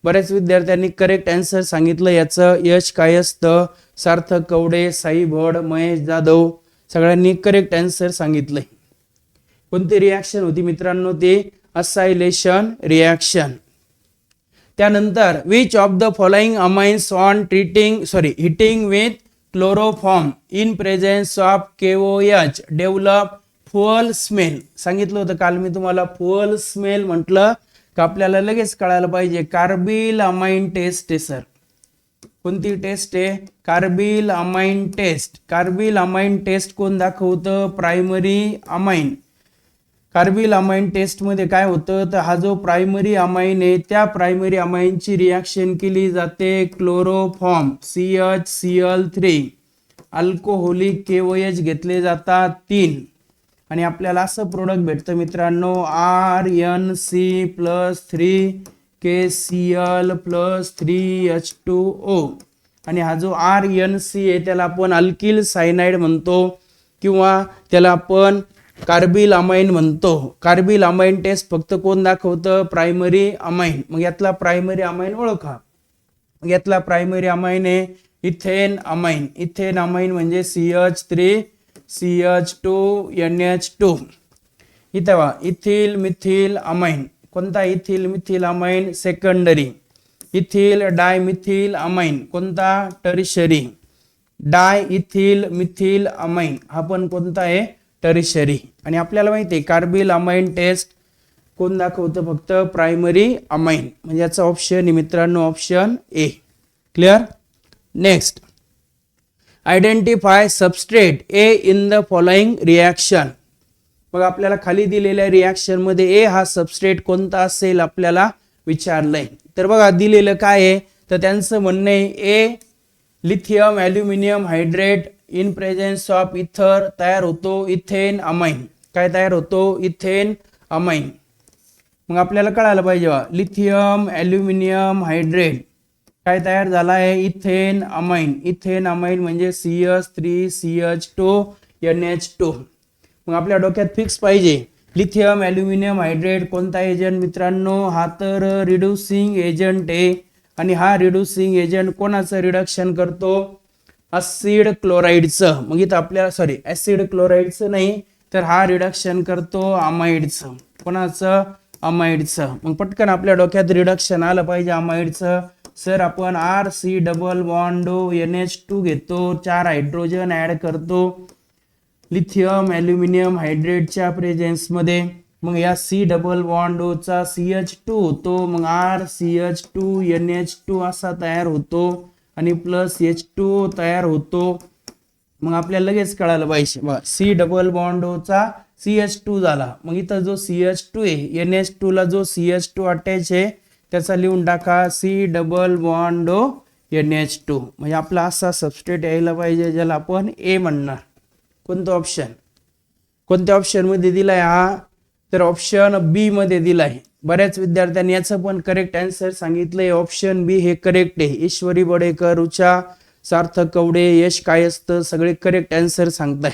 बऱ्याच विद्यार्थ्यांनी करेक्ट आन्सर सांगितलं. याचं यश काय असतं? सार्थक कवडे, साई भोड, महेश जाधव सगळ्यांनी करेक्ट आन्सर सांगितलंय. कोणती रिॲक्शन होती मित्रांनो? ते असायलेशन रिॲक्शन. त्यानंतर which of the following amines on heating with chloroform in presence of KOH develop foul smell. सांगितलं होतं काल मी तुम्हाला, फुअल स्मेल म्हटलं का आपल्याला लगेच कळायला पाहिजे. कार्बिल अमाइन टेस्ट आहे सर. कोणती टेस्ट आहे? Carbylamine test. Carbylamine test कोण दाखवतं? Primary amine. Carbylamine test मध्ये काय होतं तर हा जो प्रायमरी अमाइन आहे त्या प्रायमरी अमाइनची रिॲक्शन केली जाते क्लोरोफॉर्म CHCl3, अल्कोहोलिक KOH घेतले जातात 3 आणि आपल्याला असं प्रोडक्ट भेटतं मित्रांनो RNC+3KCl+3H2O. आणि हा जो RNC आहे त्याला आपण अल्किल सायनाइड म्हणतो किंवा त्याला आपण कार्बिल अमाइन म्हणतो. कार्बिल अमाइन टेस्ट फक्त कोण दाखवतं? Primary amine. मग यातला प्रायमरी अमाइन ओळखा. मग यातला प्रायमरी अमाइन आहे इथेन अमाइन. इथेन अमाइन म्हणजे CH3CH2NH2. इथं वा इथिल मिथिल अमाइन. कोणता? Ethyl methyl amine secondary. Ethyl dimethyl amine कोणता? टर्शरी. डाय इथिल मिथिल अमाइन हा पण कोणता आहे? टर्शरी. आणि आपल्याला माहिती आहे कार्बिल अमाइन टेस्ट कोण दाखवतं? फक्त प्रायमरी अमाइन. म्हणजे याचा ऑप्शन मित्रांनो option A. Clear? Next, identify substrate A in the following reaction. मग आपल्याला खाली दिलेल्या रिॲक्शन मध्ये ए हा सबस्ट्रेट कोणता असेल आपल्याला विचारलंय. तर बघा दिलेलं काय आहे तर त्यांचं म्हणणं आहे ए lithium aluminium hydrate in presence of इथर तयार होतो इथेन अमाइन. काय तयार होतो? Ethane amine. मग आपल्याला कळायला पाहिजे लिथियम ॲल्युमिनियम हायड्रेट काय तयार झाला आहे? Ethane amine. इथेन अमाइन म्हणजे CH3CH2NH2. मग आपल्या डोक्यात फिक्स पाहिजे लिथियम ॲल्युमिनियम हायड्रेट कोणता एजंट मित्रांनो? हा तर रिड्युसिंग एजंट आहे. आणि हा रिड्युसिंग एजंट कोणाचं रिडक्शन करतो? ऍसिड क्लोराईडचं. मग इथं आपल्याला ऍसिड क्लोराईडचं नाही तर हा रिडक्शन करतो अमाइडचं. कोणाचं? अमाइडचं. मग पटकन आपल्या डोक्यात रिडक्शन आलं पाहिजे अमाइडचं. सर आपण RC डबल बॉन्ड NH2 घेतो, 4 हायड्रोजन ऍड करतो लिथियम ॲल्युमिनियम हायड्रेटच्या प्रेझेन्स मध्ये. मग या C डबल बॉन्ड चा CH2 होतो. मग RCH2 NH2 असा तयार होतो आणि प्लस H2O तयार होतो. मग आपल्याला लगेच कळालं पाहिजे C डबल बॉन्ड चा CH2 झाला. मग इथं जो CH2 आहे NH2 ला जो CH2 अटॅच आहे त्याचा लिहून टाका C डबल बॉन्ड NH2. म्हणजे आपला असा सबस्ट्रेट यायला पाहिजे ज्याला आपण A म्हणणार. कोणतं ऑप्शन? कोणत्या ऑप्शन मध्ये दिलाय हा? तर ऑप्शन बी मध्ये दिलाय. बऱ्याच विद्यार्थ्यांनी याचं पण करेक्ट आन्सर सांगितलंय. ऑप्शन बी हे करेक्ट आहे. ईश्वरी बडेकर, रुचा, सार्थक कवडे, यश कायस्थ सगळे करेक्ट आन्सर सांगताय.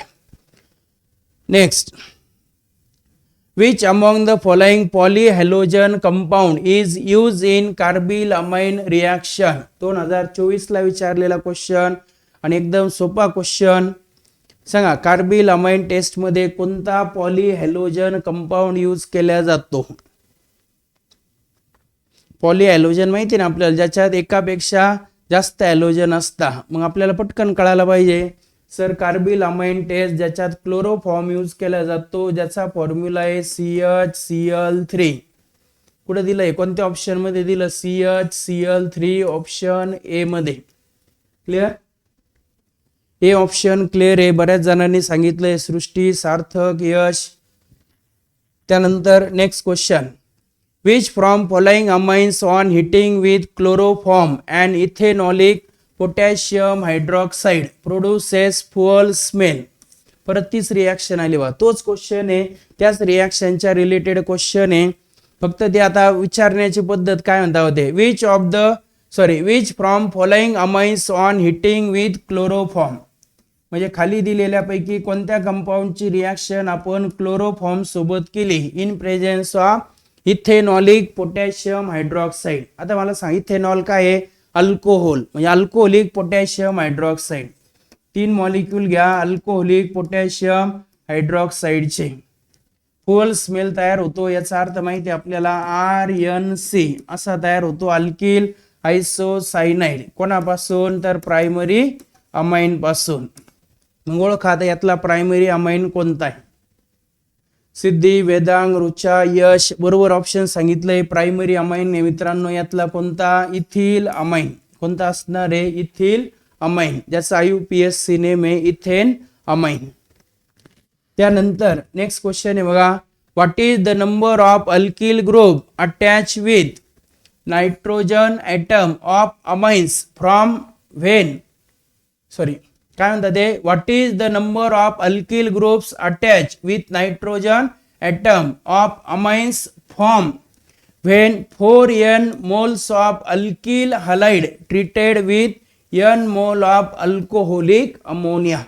Next, which among the following polyhalogen compound is used in carbylamine reaction? 2024 ला विचारलेला क्वेश्चन आणि एकदम सोपा क्वेश्चन. सांगा कार्बिलअमाइन टेस्ट मध्ये कोणता पॉलीहॅलोजन कंपाऊंड यूज केला जातो? पॉलीहॅलोजन माहिती ना आपल्याला, ज्याच्यात एकापेक्षा जास्त हॅलोजन असतात. मग आपल्याला पटकन कळायला पाहिजे. सर कार्बिलअमाइन टेस्ट ज्याच्यात क्लोरोफॉर्म यूज केला जातो, ज्याचा फॉर्म्युला आहे CHCl3. कुठे दिलंय? कोणत्या ऑप्शन मध्ये दिलं? CHCl3 ऑप्शन ए मध्ये. क्लिअर? ए ऑप्शन क्लिअर आहे. बऱ्याच जणांनी सांगितलंय, सृष्टी, सार्थक, यश. त्यानंतर next question, which from following amines on heating with chloroform and ethanolic potassium hydroxide produces fuel smell? परत तीच रिएक्शन आली बा. तोच क्वेश्चन आहे, त्याच रिएक्शनच्या रिलेटेड क्वेश्चन आहे. फक्त ते आता विचारण्याची पद्धत काय म्हणता होते? which from following amines on heating with chloroform, म्हणजे खाली दिलेल्यापैकी कोणत्या कंपाऊंडची रिएक्शन आपण क्लोरोफॉर्म सोबत केली in presence of ethanolic potassium hydroxide. आता मला सांग इथेनॉल काय आहे? अल्कोहोल, म्हणजे अल्कोहोलिक पोटॅशियम हायड्रॉक्साईड. 3 मॉलिक्यूल घ्या अल्कोहोलिक पोटॅशियम हायड्रॉक्साईडचे. फुल स्मेल तयार होतो. याचा अर्थ माहिती आपल्याला RNC असा तयार होतो, अल्किल आयसोसायनाइड. कोणापासून? तर प्रायमरी अमाइन पासून. मग ओळखा आता यातला प्रायमरी अमाइन कोणता आहे? सिद्धी, वेदांग, रुचा, यश बरोबर ऑप्शन सांगितलंय. प्रायमरी अमाइन आहे मित्रांनो. यातला कोणता? Ethyl amine. कोणता असणार आहे? इथिल अमाइन, ज्याचा IUPAC नेम आहे इथेन अमाइन. त्यानंतर नेक्स्ट क्वेश्चन आहे बघा, what is the number of alkyl group attach with nitrogen atom of amines from when? काय म्हणतात ते? What is the number of alkyl groups attach with nitrogen atom of amines form when 4n moles of alkyl halide treated with n mole of alcoholic ammonia.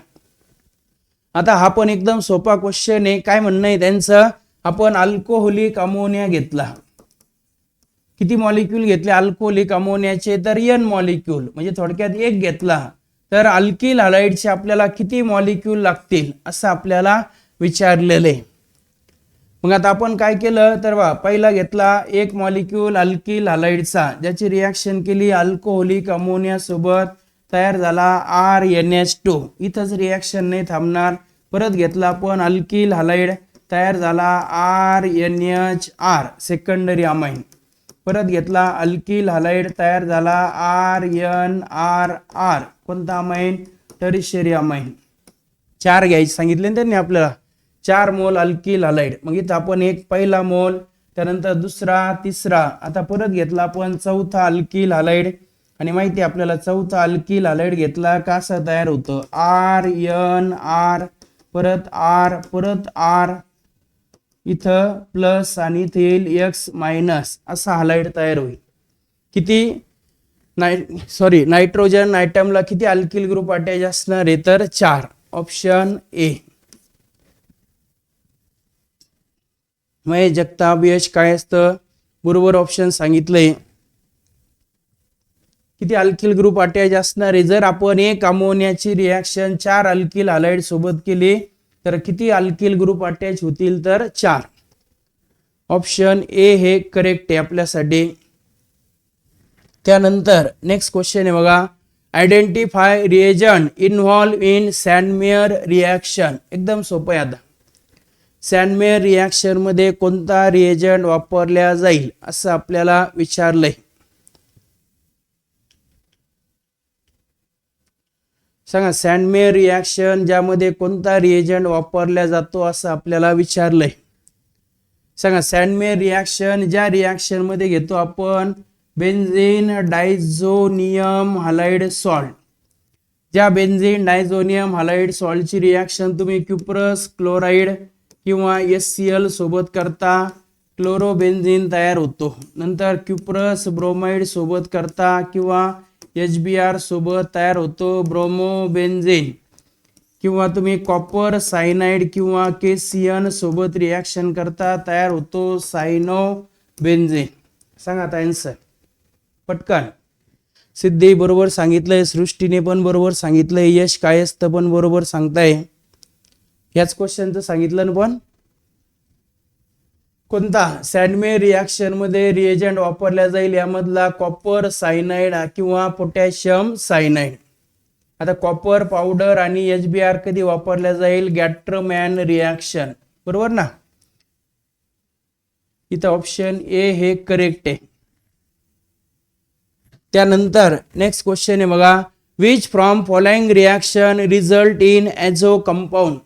आता हा पण एकदम सोपा question आहे. काय म्हणणं आहे त्यांचं? आपण अल्कोहोलिक अमोनिया घेतला. किती मॉलिक्यूल घेतले अल्कोहोलिक अमोनियाचे? तर n मॉलिक्यूल, म्हणजे थोडक्यात एक घेतला. तर अल्किल हलाइडचे आपल्याला किती मॉलिक्यूल लागतील असं आपल्याला विचारलेलं आहे. मग आता आपण काय केलं तर पहिला घेतला 1 मॉलिक्यूल अल्किल हलाइडचा, ज्याची रिएक्शन केली अल्कोहोलिक अमोनिया सोबत, तयार झाला RNH2. इथंच रिएक्शन नाही थांबणार. परत घेतला आपण अल्किल हलाइड, तयार झाला RNHR सेकंडरी अमाइन. परत घेतला अल्किल हलाइड, तयार झाला RNRR कोणता अमाइन? Tertiary amine. 4 घ्यायचे सांगितले ना त्यांनी आपल्याला, 4 मोल अल्किल हलाइड. मग इथं आपण एक पहिला मोल, त्यानंतर दुसरा, तिसरा. आता परत घेतला आपण चौथा अल्किल हलाइड आणि माहिती आपल्याला चौथा अल्किल हलाइड घेतला का असं तयार होतं RNR, परत R, परत R, इथं प्लस आणि इथे येईल X मायनस, असा हलाइड तयार होईल. किती? नायट्रोजन आयटमला किती अल्किल ग्रुप अटॅच असणार आहे? तर 4. Option A. महेश जगताप, यश कायस्थ बरोबर ऑप्शन सांगितलंय. किती अल्किल ग्रुप अटॅच असणार आहे? जर आपण एक अमोनियाची रिॲक्शन 4 अल्किल हॅलाइड सोबत केली तर किती अल्किल ग्रुप अटॅच होतील? तर 4. ऑप्शन ए हे करेक्ट आहे आपल्यासाठी. त्यानंतर नेक्स्ट क्वेश्चन आहे बघा, identify reagent involved in Sandmeyer reaction. एकदम सोपं आहे. आता सॅन्डमेयर रिॲक्शन मध्ये कोणता रिएजंट वापरला जाईल असं आपल्याला विचारलंय. सांगा, सॅन्डमेयर रिॲक्शन ज्यामध्ये कोणता रिएजंट वापरला जातो असं आपल्याला विचारलंय. सांगा, सॅन्डमेयर रिॲक्शन ज्या रिॲक्शन मध्ये घेतो आपण बेन्झीन डायझोनियम हॅलाइड सॉल्ट. ज्या बेन्झीन डायझोनियम हॅलाइड सॉल्टची रिॲक्शन तुम्ही क्युप्रस क्लोराइड किंवा HCl सोबत करता, क्लोरोबेन्झीन तयार होतो. नंतर क्युप्रस ब्रोमाइड सोबत करता किंवा HBr सोबत तयार होतो ब्रोमोबेन्झीन. किंवा तुम्ही कॉपर सायनाइड किंवा KCN सोबत रिॲक्शन करता, तयार होतो सायनोबेन्झीन. सांगा आता आन्सर पटकन. सिद्धी बरोबर सांगितलंय, सृष्टीने पण बरोबर सांगितलंय, यश कायस्थ पण बरोबर सांगताय. याच क्वेश्चनचं सांगितलं ना. पण कोणता सॅन्डमेयर रिॲक्शन मध्ये रिएजंट वापरला जाईल? यामधला कॉपर सायनाइड किंवा पोटॅशियम सायनाइड. आता कॉपर पावडर आणि HBr कधी वापरला जाईल? गॅट्रमॅन रिॲक्शन. बरोबर ना. इथं ऑप्शन ए हे करेक्ट आहे. त्यानंतर नेक्स्ट क्वेश्चन आहे बघा, which from following reaction result in azo compound.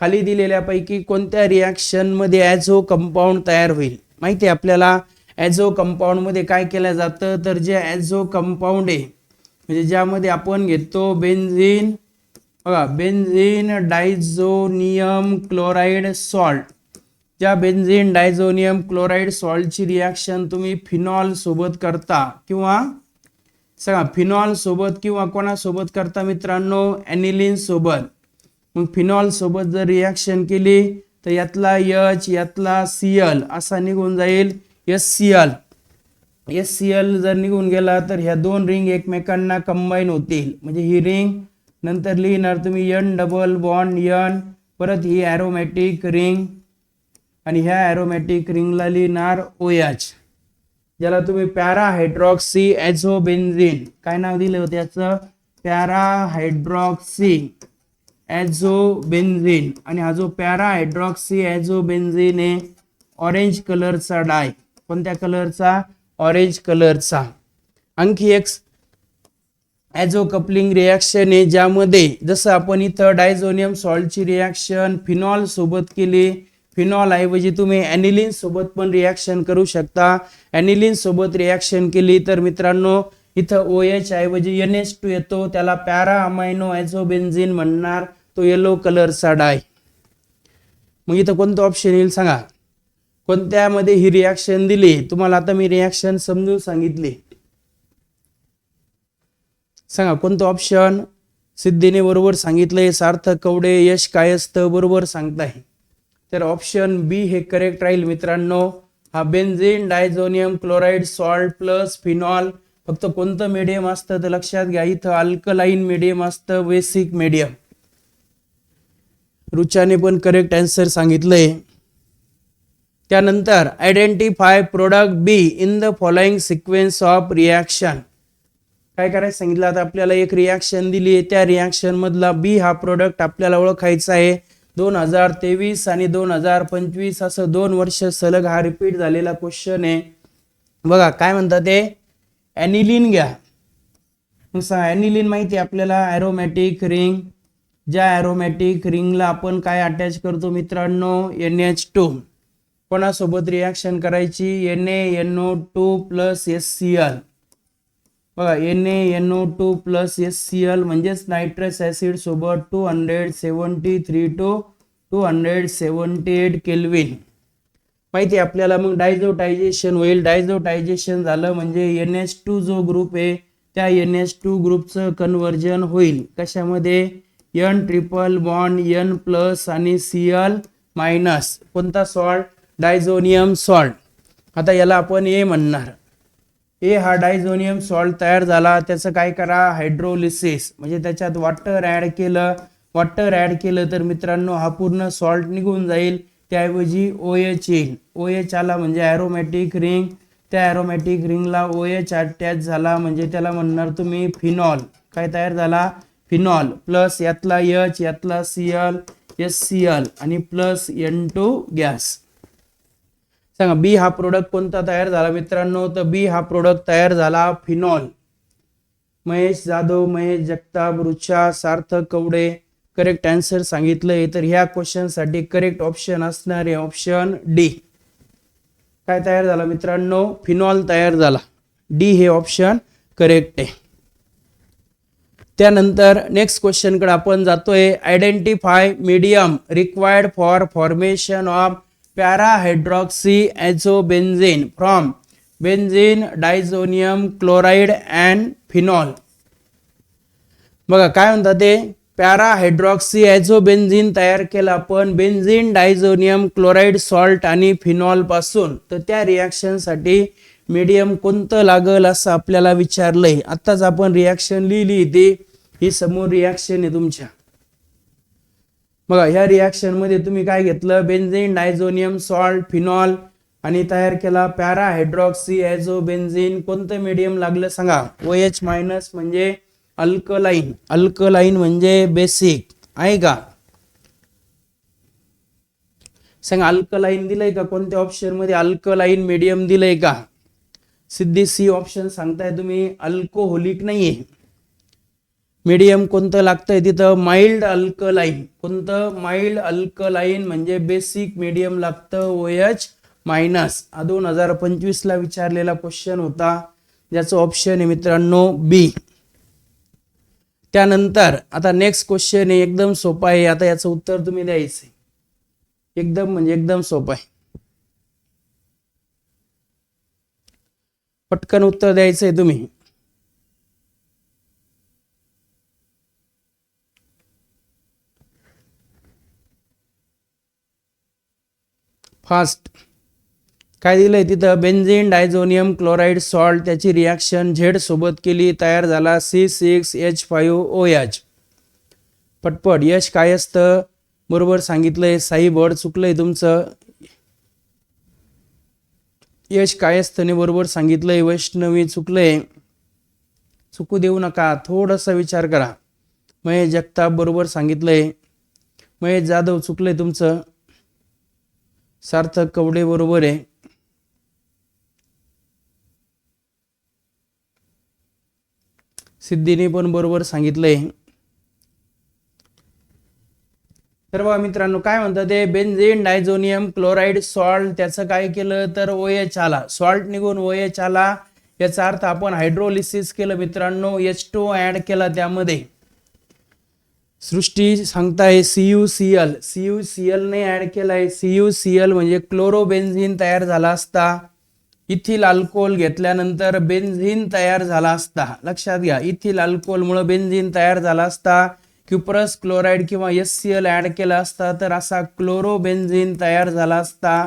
खाली दिलेल्यापैकी कोणत्या रिॲक्शन मध्ये ॲझो कंपाऊंड तयार होईल? माहिती आहे आपल्याला ॲझो कंपाऊंड मध्ये काय केलं जातं? तर जे ॲझो कंपाऊंड आहे म्हणजे ज्यामध्ये आपण घेतो बेन्झीन, बघा बेन्झीन डायझोनियम क्लोराइड सॉल्ट. ज्या बेन्झीन डायझोनियम क्लोराइड सॉल्टची रिॲक्शन तुम्ही फिनॉल सोबत करता किंवा सांगा फिनॉल सोबत किंवा कोणासोबत करता मित्रांनो? ॲनिलीन सोबत. मग फिनॉल सोबत जर रिॲक्शन केली तर यातला H यातला Cl असा निघून जाईल HCl. HCl जर निघून गेला तर ह्या दोन रिंग एकमेकांना कंबाईन होतील. म्हणजे ही रिंग नंतर लिहिणार तुम्ही N डबल बॉन्ड N, परत ही ॲरोमॅटिक रिंग आणि ह्या ॲरोमॅटिक रिंगला लिहिणार OH, ज्याला तुम्ही पॅरा हायड्रॉक्सी ॲझोबेन्झीन. काय नाव दिलं होतं याचं? Para hydroxy azobenzene. आणि हा जो पॅरा हायड्रॉक्सी ॲझोबेन्झीन आहे ऑरेंज कलरचा डाय. कोणत्या कलरचा? ऑरेंज कलरचा. आणखी एक ॲझो कपलिंग रिॲक्शन आहे ज्यामध्ये जसं आपण इथं डायझोनियम सॉल्टची रिॲक्शन फिनॉल सोबत केली, फिनॉल ऐवजी तुम्ही ॲनिलीन सोबत पण रिॲक्शन करू शकता. ॲनिलीन सोबत रिॲक्शन केली तर मित्रांनो इथं OH ऐवजी NH2 येतो, त्याला पॅरा अमायनो ॲझोबेन्झीन म्हणणार. तो येलो कलरचा डाय. मग इथं कोणतं ऑप्शन येईल सांगा? कोणत्यामध्ये ही रिॲक्शन दिली? तुम्हाला आता मी रिॲक्शन समजून सांगितली. सांगा कोणतं ऑप्शन? सिद्धीने बरोबर सांगितलंय, सार्थक कवडे, यश कायस्थ बरोबर सांगताय. तर ऑप्शन बी हे करेक्ट राहील मित्रांनो. हा benzene diazonium chloride salt plus phenol. फक्त कोणतं मीडियम असतं तर लक्षात घ्या, इथं अल्कलाइन मीडियम असतं, बेसिक मीडियम. रुचाने पण करेक्ट आन्सर सांगितलंय. त्यानंतर identify product be in the following sequence of reaction. काय करायचं सांगितलं? आता आपल्याला एक रिॲक्शन दिली आहे, त्या रिॲक्शन मधला बी हा प्रोडक्ट आपल्याला ओळखायचा आहे. 2023 आणि 2025 असं 2 वर्ष सलग हा रिपीट झालेला क्वेश्चन आहे. बघा काय म्हणतात ते? ॲनिलीन घ्या. ॲनिलीन माहिती आहे आपल्याला ॲरोमॅटिक रिंग. ज्या ॲरोमॅटिक रिंगला आपण काय अटॅच करतो मित्रांनो? NH2. कोणासोबत रिॲक्शन करायची? NaNO2 plus HCl. बघा NaNO2 प्लस HCl म्हणजेच नायट्रस ॲसिड सोबत 273 to 278 केल्विन. माहिती आहे आपल्याला. मग डायझोटायझेशन होईल. डायझोटायझेशन झालं म्हणजे NH2 जो ग्रुप आहे त्या NH2 ग्रुपचं कन्व्हर्जन होईल कशामध्ये? N triple bond N plus आणि Cl मायनस. कोणता सॉल्ट? Diazonium salt. आता याला आपण ए म्हणणार. ए हा डायझोनियम सॉल्ट तयार झाला, त्याचं काय करा, हायड्रोलिसिस म्हणजे त्याच्यात वॉटर ॲड केलं. वॉटर ॲड केलं तर मित्रांनो हा पूर्ण सॉल्ट निघून जाईल, त्याऐवजी OH येईल. OH आला म्हणजे ॲरोमॅटिक रिंग, त्या ॲरोमॅटिक रिंगला OH अटॅच झाला म्हणजे त्याला म्हणणार तुम्ही फिनॉल. काय तयार झाला, फिनॉल. प्लस यातला H, यातला Cl, HCl आणि प्लस N2 गॅस. सांगा बी हा प्रोडक्ट कोणता तयार झाला मित्रांनो, तर बी हा प्रोडक्ट तयार झाला फिनॉल. महेश जाधव, महेश जगताप, रुचा, सार्थक कवडे करेक्ट आन्सर सांगितलंय. तर ह्या क्वेश्चन साठी करेक्ट ऑप्शन असणार आहे ऑप्शन डी. काय तयार झाला मित्रांनो, फिनॉल तयार झाला. डी हे ऑप्शन करेक्ट आहे. त्यानंतर नेक्स्ट क्वेश्चन कडे आपण जातोय. Identify medium required for formation of parahydroxy azobenzene from benzene, diazonium chloride and phenol. बघा काय म्हणतात ते, पॅराहायड्रॉक्सी ॲझोबेन्झीन तयार केला आपण बेन्झीन, डायझोनियम क्लोराइड सॉल्ट आणि फिनॉल पासून. तर त्या रिॲक्शन साठी मीडियम कोणतं लागल असं आपल्याला विचारलंय. आताच आपण रिॲक्शन लिहिली ती, ही समोर रिॲक्शन आहे तुमच्या. बघा ह्या रिॲक्शन मध्ये तुम्ही काय घेतलं, बेन्झीन, डायझोनियम सॉल्ट, फिनॉल आणि तयार केला पॅराहायड्रॉक्सी ॲझोबेन्झीन. कोणतं मीडियम लागलं सांगा. OH मायनस म्हणजे अल्कलाइन, अल्कलाइन म्हणजे बेसिक आहे का. सांगा अल्कलाइन दिलंय का, कोणत्या ऑप्शन मध्ये अल्कलाइन मीडियम दिलंय का. सिद्धी सी ऑप्शन सांगताय तुम्ही. अल्कोहोलिक नाहीये. मीडियम कोणतं लागतंय तिथं, माइल्ड अल्कलाइन. कोणतं, माइल्ड अल्कलाइन म्हणजे बेसिक मीडियम लागतं OH मायनस. 2025 ला विचारलेला क्वेश्चन होता, ज्याचं ऑप्शन आहे मित्रांनो बी. त्यानंतर आता नेक्स्ट क्वेश्चन आहे, एकदम सोपा आहे. आता याचं उत्तर तुम्ही द्यायचंय, एकदम म्हणजे एकदम सोपं आहे. पटकन उत्तर द्यायचंय तुम्ही. फास्ट. काय दिलंय तिथं, बेन्झीन, डायझोनियम क्लोराइड सॉल्ट, त्याची रिॲक्शन झेड सोबत केली, तयार झाला C6H5OH. पटपट. यश काय असतं, बरोबर सांगितलंय. साई बड चुकलंय तुमचं. यश काय असतं बरोबर सांगितलंय. वैष्णवी चुकलंय, चुकू देऊ नका, थोडासा विचार करा. महेश जगताप बरोबर सांगितलंय. महेश जाधव चुकलंय तुमचं. सार्थक कवडे बरोबर आहे. सिद्धीने पण बरोबर सांगितलंय. तर बघा मित्रांनो काय म्हणतात ते, बेन्झीन, डायझोनियम क्लोराइड सॉल्ट, त्याचं काय केलं तर OH आला, सॉल्ट निघून OH आला. याचा अर्थ आपण हायड्रोलिसिस केलं मित्रांनो, H2 ऍड केला त्यामध्ये. सृष्टी सांगताय CuCl, CuCl ने ऍड केलाय. CuCl म्हणजे क्लोरोबेन्झीन तयार झाला असता. इथिल अल्कोहोल घेतल्यानंतर बेन्झीन तयार झाला असता. लक्षात घ्या, इथिल अल्कोहोल मुळे बेन्झीन तयार झाला असता. क्युप्रस क्लोराइड किंवा HCl ऍड केला असता तर असा क्लोरोबेन्झीन तयार झाला असता.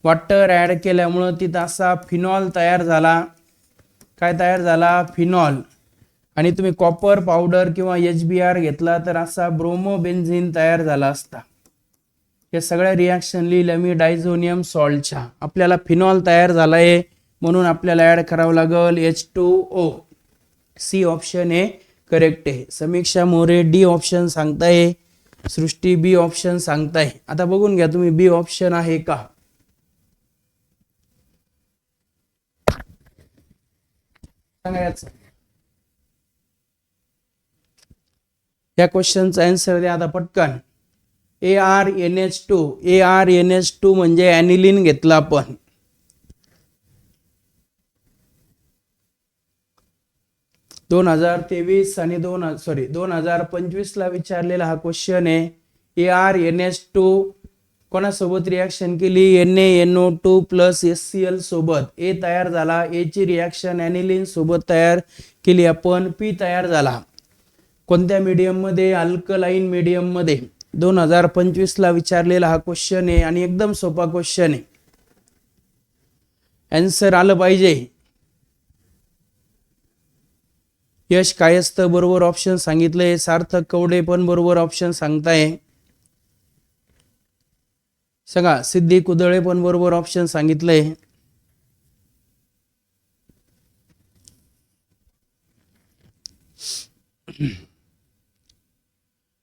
वॉटर ऍड केल्यामुळे तिथं असा फिनॉल तयार झाला. काय तयार झाला, फिनॉल. आणि तुम्ही कॉपर पावडर किंवा HBr घेतला तर असा ब्रोमोबेन्झीन तयार झाला असता. या सगळ्या रिॲक्शन लिहिल्या मी डायझोनियम सॉल्टच्या. आपल्याला फिनॉल तयार झालाय म्हणून आपल्याला ऍड करावं लागल H2O. सी ऑप्शन आहे करेक्ट आहे. समीक्षा मोरे डी ऑप्शन सांगताय. सृष्टी बी ऑप्शन सांगताय. आता बघून घ्या तुम्ही बी ऑप्शन आहे का. सांगायचं या क्वेश्चनचा आन्सर द्या आता पटकन. ArNH2, ArNH2 म्हणजे ॲनिलीन घेतला आपण. दोन 2023 आणि 2025 ला विचारलेला हा क्वेश्चन आहे. ArNH2 कोणासोबत रिॲक्शन केली, NaNO2 प्लस HCl सोबत. A तयार झाला, A ची रिॲक्शन ॲनिलीन सोबत तयार केली आपण, P तयार झाला. कोणत्या मीडियम मध्ये, अल्कलाइन मीडियम मध्ये. 2025 ला विचारलेला हा क्वेश्चन आहे आणि एकदम सोपा क्वेश्चन आहे. आन्सर आलं पाहिजे. यश कायस्थ बरोबर ऑप्शन सांगितलंय. सार्थक कवडे पण बरोबर ऑप्शन सांगताय. सांगा सिद्धी कुदळे पण बरोबर ऑप्शन सांगितलंय.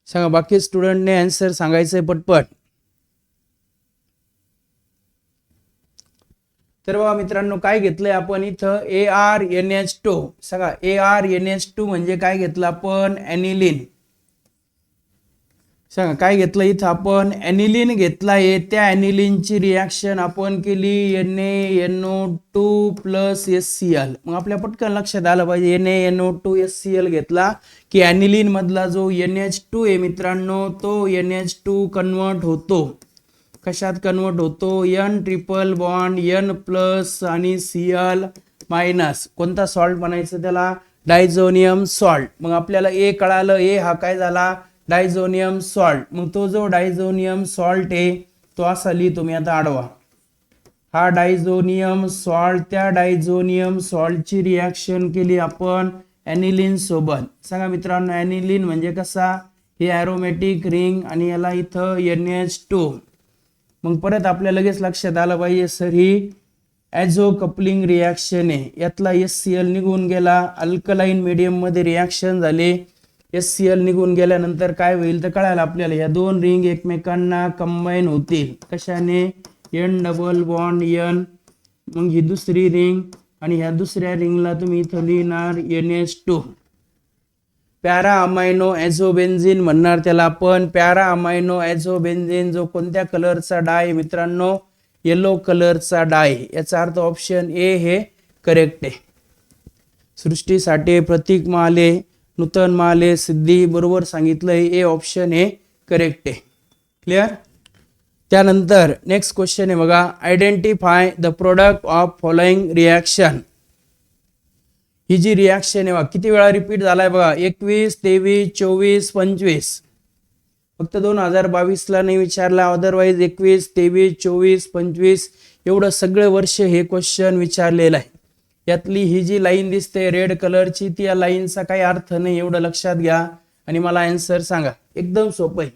सांगा बाकी स्टुडंटने आन्सर सांगायचंय पटपट. तर बघा मित्रांनो काय घेतलंय आपण इथं ArNH2. सांगा ArNH2 म्हणजे काय घेतलं आपण? ॲनिलीन. सांगा काय घेतलं इथं आपण? ॲनिलीन घेतलाय. त्या ॲनिलीनची रिॲक्शन आपण केली NaNO2 प्लस HCl. मग आपल्या पटकन लक्षात आलं पाहिजे NaNO2 HCl घेतला की ॲनिलीन मधला जो NH2 आहे मित्रांनो तो NH2 कन्वर्ट होतो. कशात कन्वर्ट होतो? N triple bond N plus आणि Cl मायनस. कोणता सॉल्ट बनायचं त्याला? Diazonium salt. मग आपल्याला A कळालं. A हा काय झाला? Diazonium salt. मग तो जो डायझोनियम सॉल्ट आहे तो असा लिहितो मी आता आडवा. हा डायझोनियम सॉल्ट. त्या डायझोनियम सॉल्टची रिॲक्शन केली आपण ॲनिलीन सोबत. सांगा मित्रांनो ॲनिलीन म्हणजे कसा? हे ॲरोमॅटिक रिंग आणि याला इथं NH2. मग परत आपल्या लगेच लक्षात आलं पाहिजे सर ही ॲझो कपलिंग रिॲक्शन आहे. यातला HCl निघून गेला. अल्कलाइन मीडियम मध्ये रिॲक्शन झाले. HCl निघून गेल्यानंतर काय होईल तर कळायला आपल्याला ह्या दोन रिंग एकमेकांना कंबाईन होतील. कशाने? N double bond N. मग ही दुसरी रिंग आणि ह्या दुसऱ्या रिंगला तुम्ही इथं लिहिणार NH2. पॅरा अमायनो ॲझोबेन्झीन म्हणणार त्याला आपण. पॅरा अमायनो ॲझोबेन्झीन जो कोणत्या कलरचा डाय मित्रांनो? येलो कलरचा डाय. याचा अर्थ ऑप्शन ए हे करेक्ट आहे. सृष्टी साठे, प्रतीक महाले, नूतन महाले, सिद्धी बरोबर सांगितलंय. ए ऑप्शन हे करेक्ट आहे. क्लिअर? त्यानंतर नेक्स्ट क्वेश्चन आहे बघा. Identify the product of following reaction. ही जी रिॲक्शन आहे बघा किती वेळा रिपीट झालाय बघा. 21, 23, 24, 25. फक्त 2022ला नाही विचारला. अदरवाईज 21, 23, 24, 25 एवढं सगळे वर्ष हे क्वेश्चन विचारलेलं आहे. यातली ही जी लाईन दिसते रेड कलरची ती या लाईनचा काही अर्थ नाही एवढं लक्षात घ्या आणि मला आन्सर सांगा. एकदम सोपं आहे.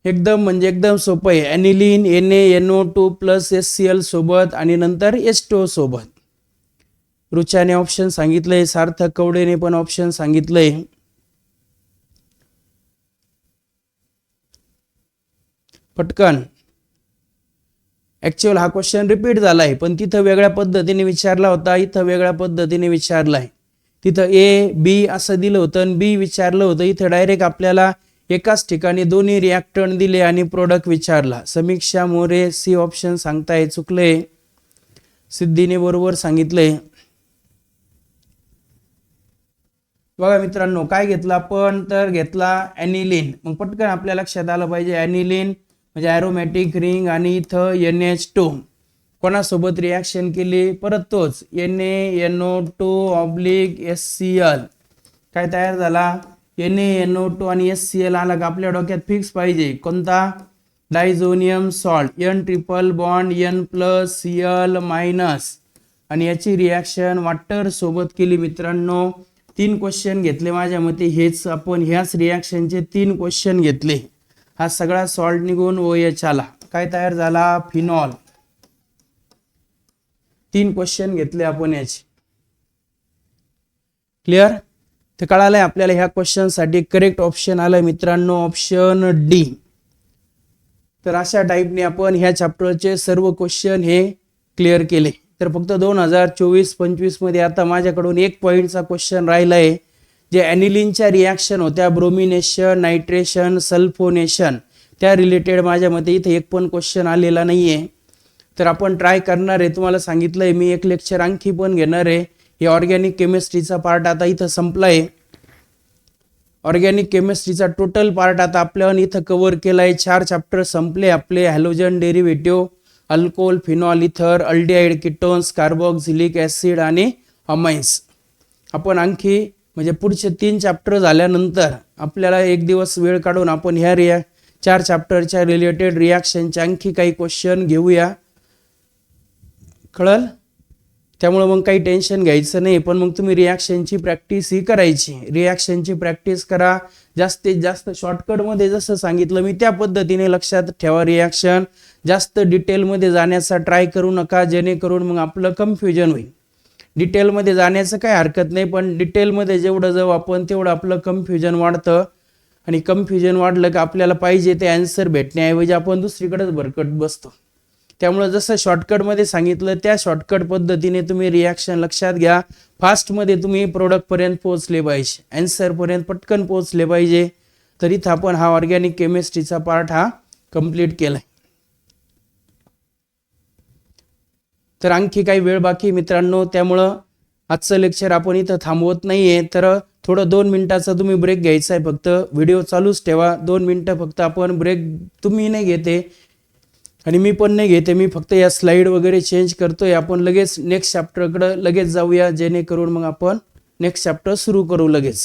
एकदम म्हणजे एकदम सोपं आहे. ॲनिलीन NaNO2 प्लस HCl सोबत आणि नंतर H2O सोबत. रुचाने ऑप्शन सांगितलंय. सार्थक कवडेने पण ऑप्शन सांगितलंय. पटकन. ऍक्च्युअल हा क्वेश्चन रिपीट झालाय पण तिथं वेगळ्या पद्धतीने विचारला होता. इथं वेगळ्या पद्धतीने विचारलाय. तिथं A, B असं दिलं होतं आणि B विचारलं होतं. इथं डायरेक्ट आपल्याला एकाच ठिकाणी दोन्ही रिॲक्टंट दिले आणि प्रोडक्ट विचारला. समीक्षा मोरे सी ऑप्शन सांगताय चुकले. सिद्धीने बरोबर सांगितलंय. बघा मित्रांनो काय घेतला आपण तर घेतला ॲनिलीन. मग पटकन आपल्या लक्षात आलं पाहिजे ॲनिलीन म्हणजे ॲरोमॅटिक रिंग आणि इथं NH2 कोणासोबत रिॲक्शन केली? परत तोच NaNO2 ऑब्लिक HCl. काय तयार झाला? NaNO2 आणि HCl आला का आपल्या डोक्यात फिक्स पाहिजे. कोणता? Diazonium salt. N triple bond N plus Cl minus आणि याची रिॲक्शन वॉटर सोबत केली मित्रांनो. 3 क्वेश्चन घेतले माझ्या मते. हेच आपण ह्याच रिॲक्शनचे 3 क्वेश्चन घेतले. हा सगळा सॉल्ट निघून OH आला. काय तयार झाला? फिनॉल. 3 क्वेश्चन घेतले आपण याचे. क्लिअर? तर कळालंय आपल्याला ह्या क्वेश्चन साठी करेक्ट ऑप्शन आलाय मित्रांनो ऑप्शन D. तर अशा टाईपने आपण ह्या चॅप्टरचे सर्व क्वेश्चन हे क्लिअर केले. तर फक्त 2024-25 मध्ये आता माझ्याकडून 1 पॉइंटचा क्वेश्चन राहिलाय. जे ॲनिलीनच्या रिॲक्शन होत्या ब्रोमिनेशन, नायट्रेशन, सल्फोनेशन त्या रिलेटेड माझ्या मते इथे एक पण क्वेश्चन आलेला नाहीये. तर आपण ट्राय करणार आहे. तुम्हाला सांगितलंय मी एक लेक्चर आणखी पण घेणार आहे. हे ऑर्गॅनिक केमिस्ट्रीचा पार्ट आता इथं संपलाय. ऑर्गॅनिक केमिस्ट्रीचा टोटल पार्ट आता आपल्याला इथं कव्हर केलाय. 4 चॅप्टर संपले आपले. हॅलोजन डेरिव्हेटिव्ह, अल्कोहोल, फिनॉल, इथर, अल्डिहाइड, कीटोन्स, कार्बोक्सिलिक ऍसिड आणि अमाइन्स. आपण आणखी म्हणजे पुढचे 3 चॅप्टर झाल्यानंतर आपल्याला एक दिवस वेळ काढून आपण ह्या 4 चॅप्टरच्या रिलेटेड रिॲक्शनचे आणखी काही क्वेश्चन घेऊया. कळलं? त्यामुळे मग काही टेन्शन घ्यायचं नाही, पण मग तुम्ही रिॲक्शनची प्रॅक्टिस ही करायची. रिॲक्शनची प्रॅक्टिस करा जास्तीत जास्त. शॉर्टकटमध्ये जसं सांगितलं मी त्या पद्धतीने लक्षात ठेवा. रिॲक्शन जास्त डिटेलमध्ये जाण्याचा ट्राय करू नका, जेणेकरून मग आपलं कन्फ्युजन होईल. डिटेलमध्ये जाण्याचं काही हरकत नाही, पण डिटेलमध्ये जेवढं जाऊ आपण तेवढं आपलं कन्फ्युजन वाढतं. आणि कन्फ्युजन वाढलं की आपल्याला पाहिजे ते आन्सर भेटण्याऐवजी आपण दुसरीकडेच भरकट बसतो. त्यामुळे जसं शॉर्टकटमध्ये सांगितलं त्या शॉर्टकट पद्धतीने तुम्ही रिॲक्शन लक्षात घ्या. फास्टमध्ये तुम्ही प्रोडक्टपर्यंत पोहोचले पाहिजे, आन्सरपर्यंत पटकन पोहोचले पाहिजे. तर इथं आपण हा ऑर्गॅनिक केमिस्ट्रीचा पार्ट हा कंप्लीट केलाय. तर आणखी काही वेळ बाकी मित्रांनो, त्यामुळं आजचं लेक्चर आपण इथं थांबवत नाहीये. तर थोडं 2 मिनिटाचा तुम्ही ब्रेक घ्यायचा आहे. फक्त व्हिडिओ चालूच ठेवा. 2 मिनिटं फक्त आपण ब्रेक, तुम्ही नाही घेते आणि मी पण नाही घेते. मी फक्त या स्लाइड वगैरे चेंज करतोय. आपण लगेच नेक्स्ट चॅप्टरकडे लगेच जाऊया, जेणेकरून मग आपण नेक्स्ट चॅप्टर सुरू करू लगेच.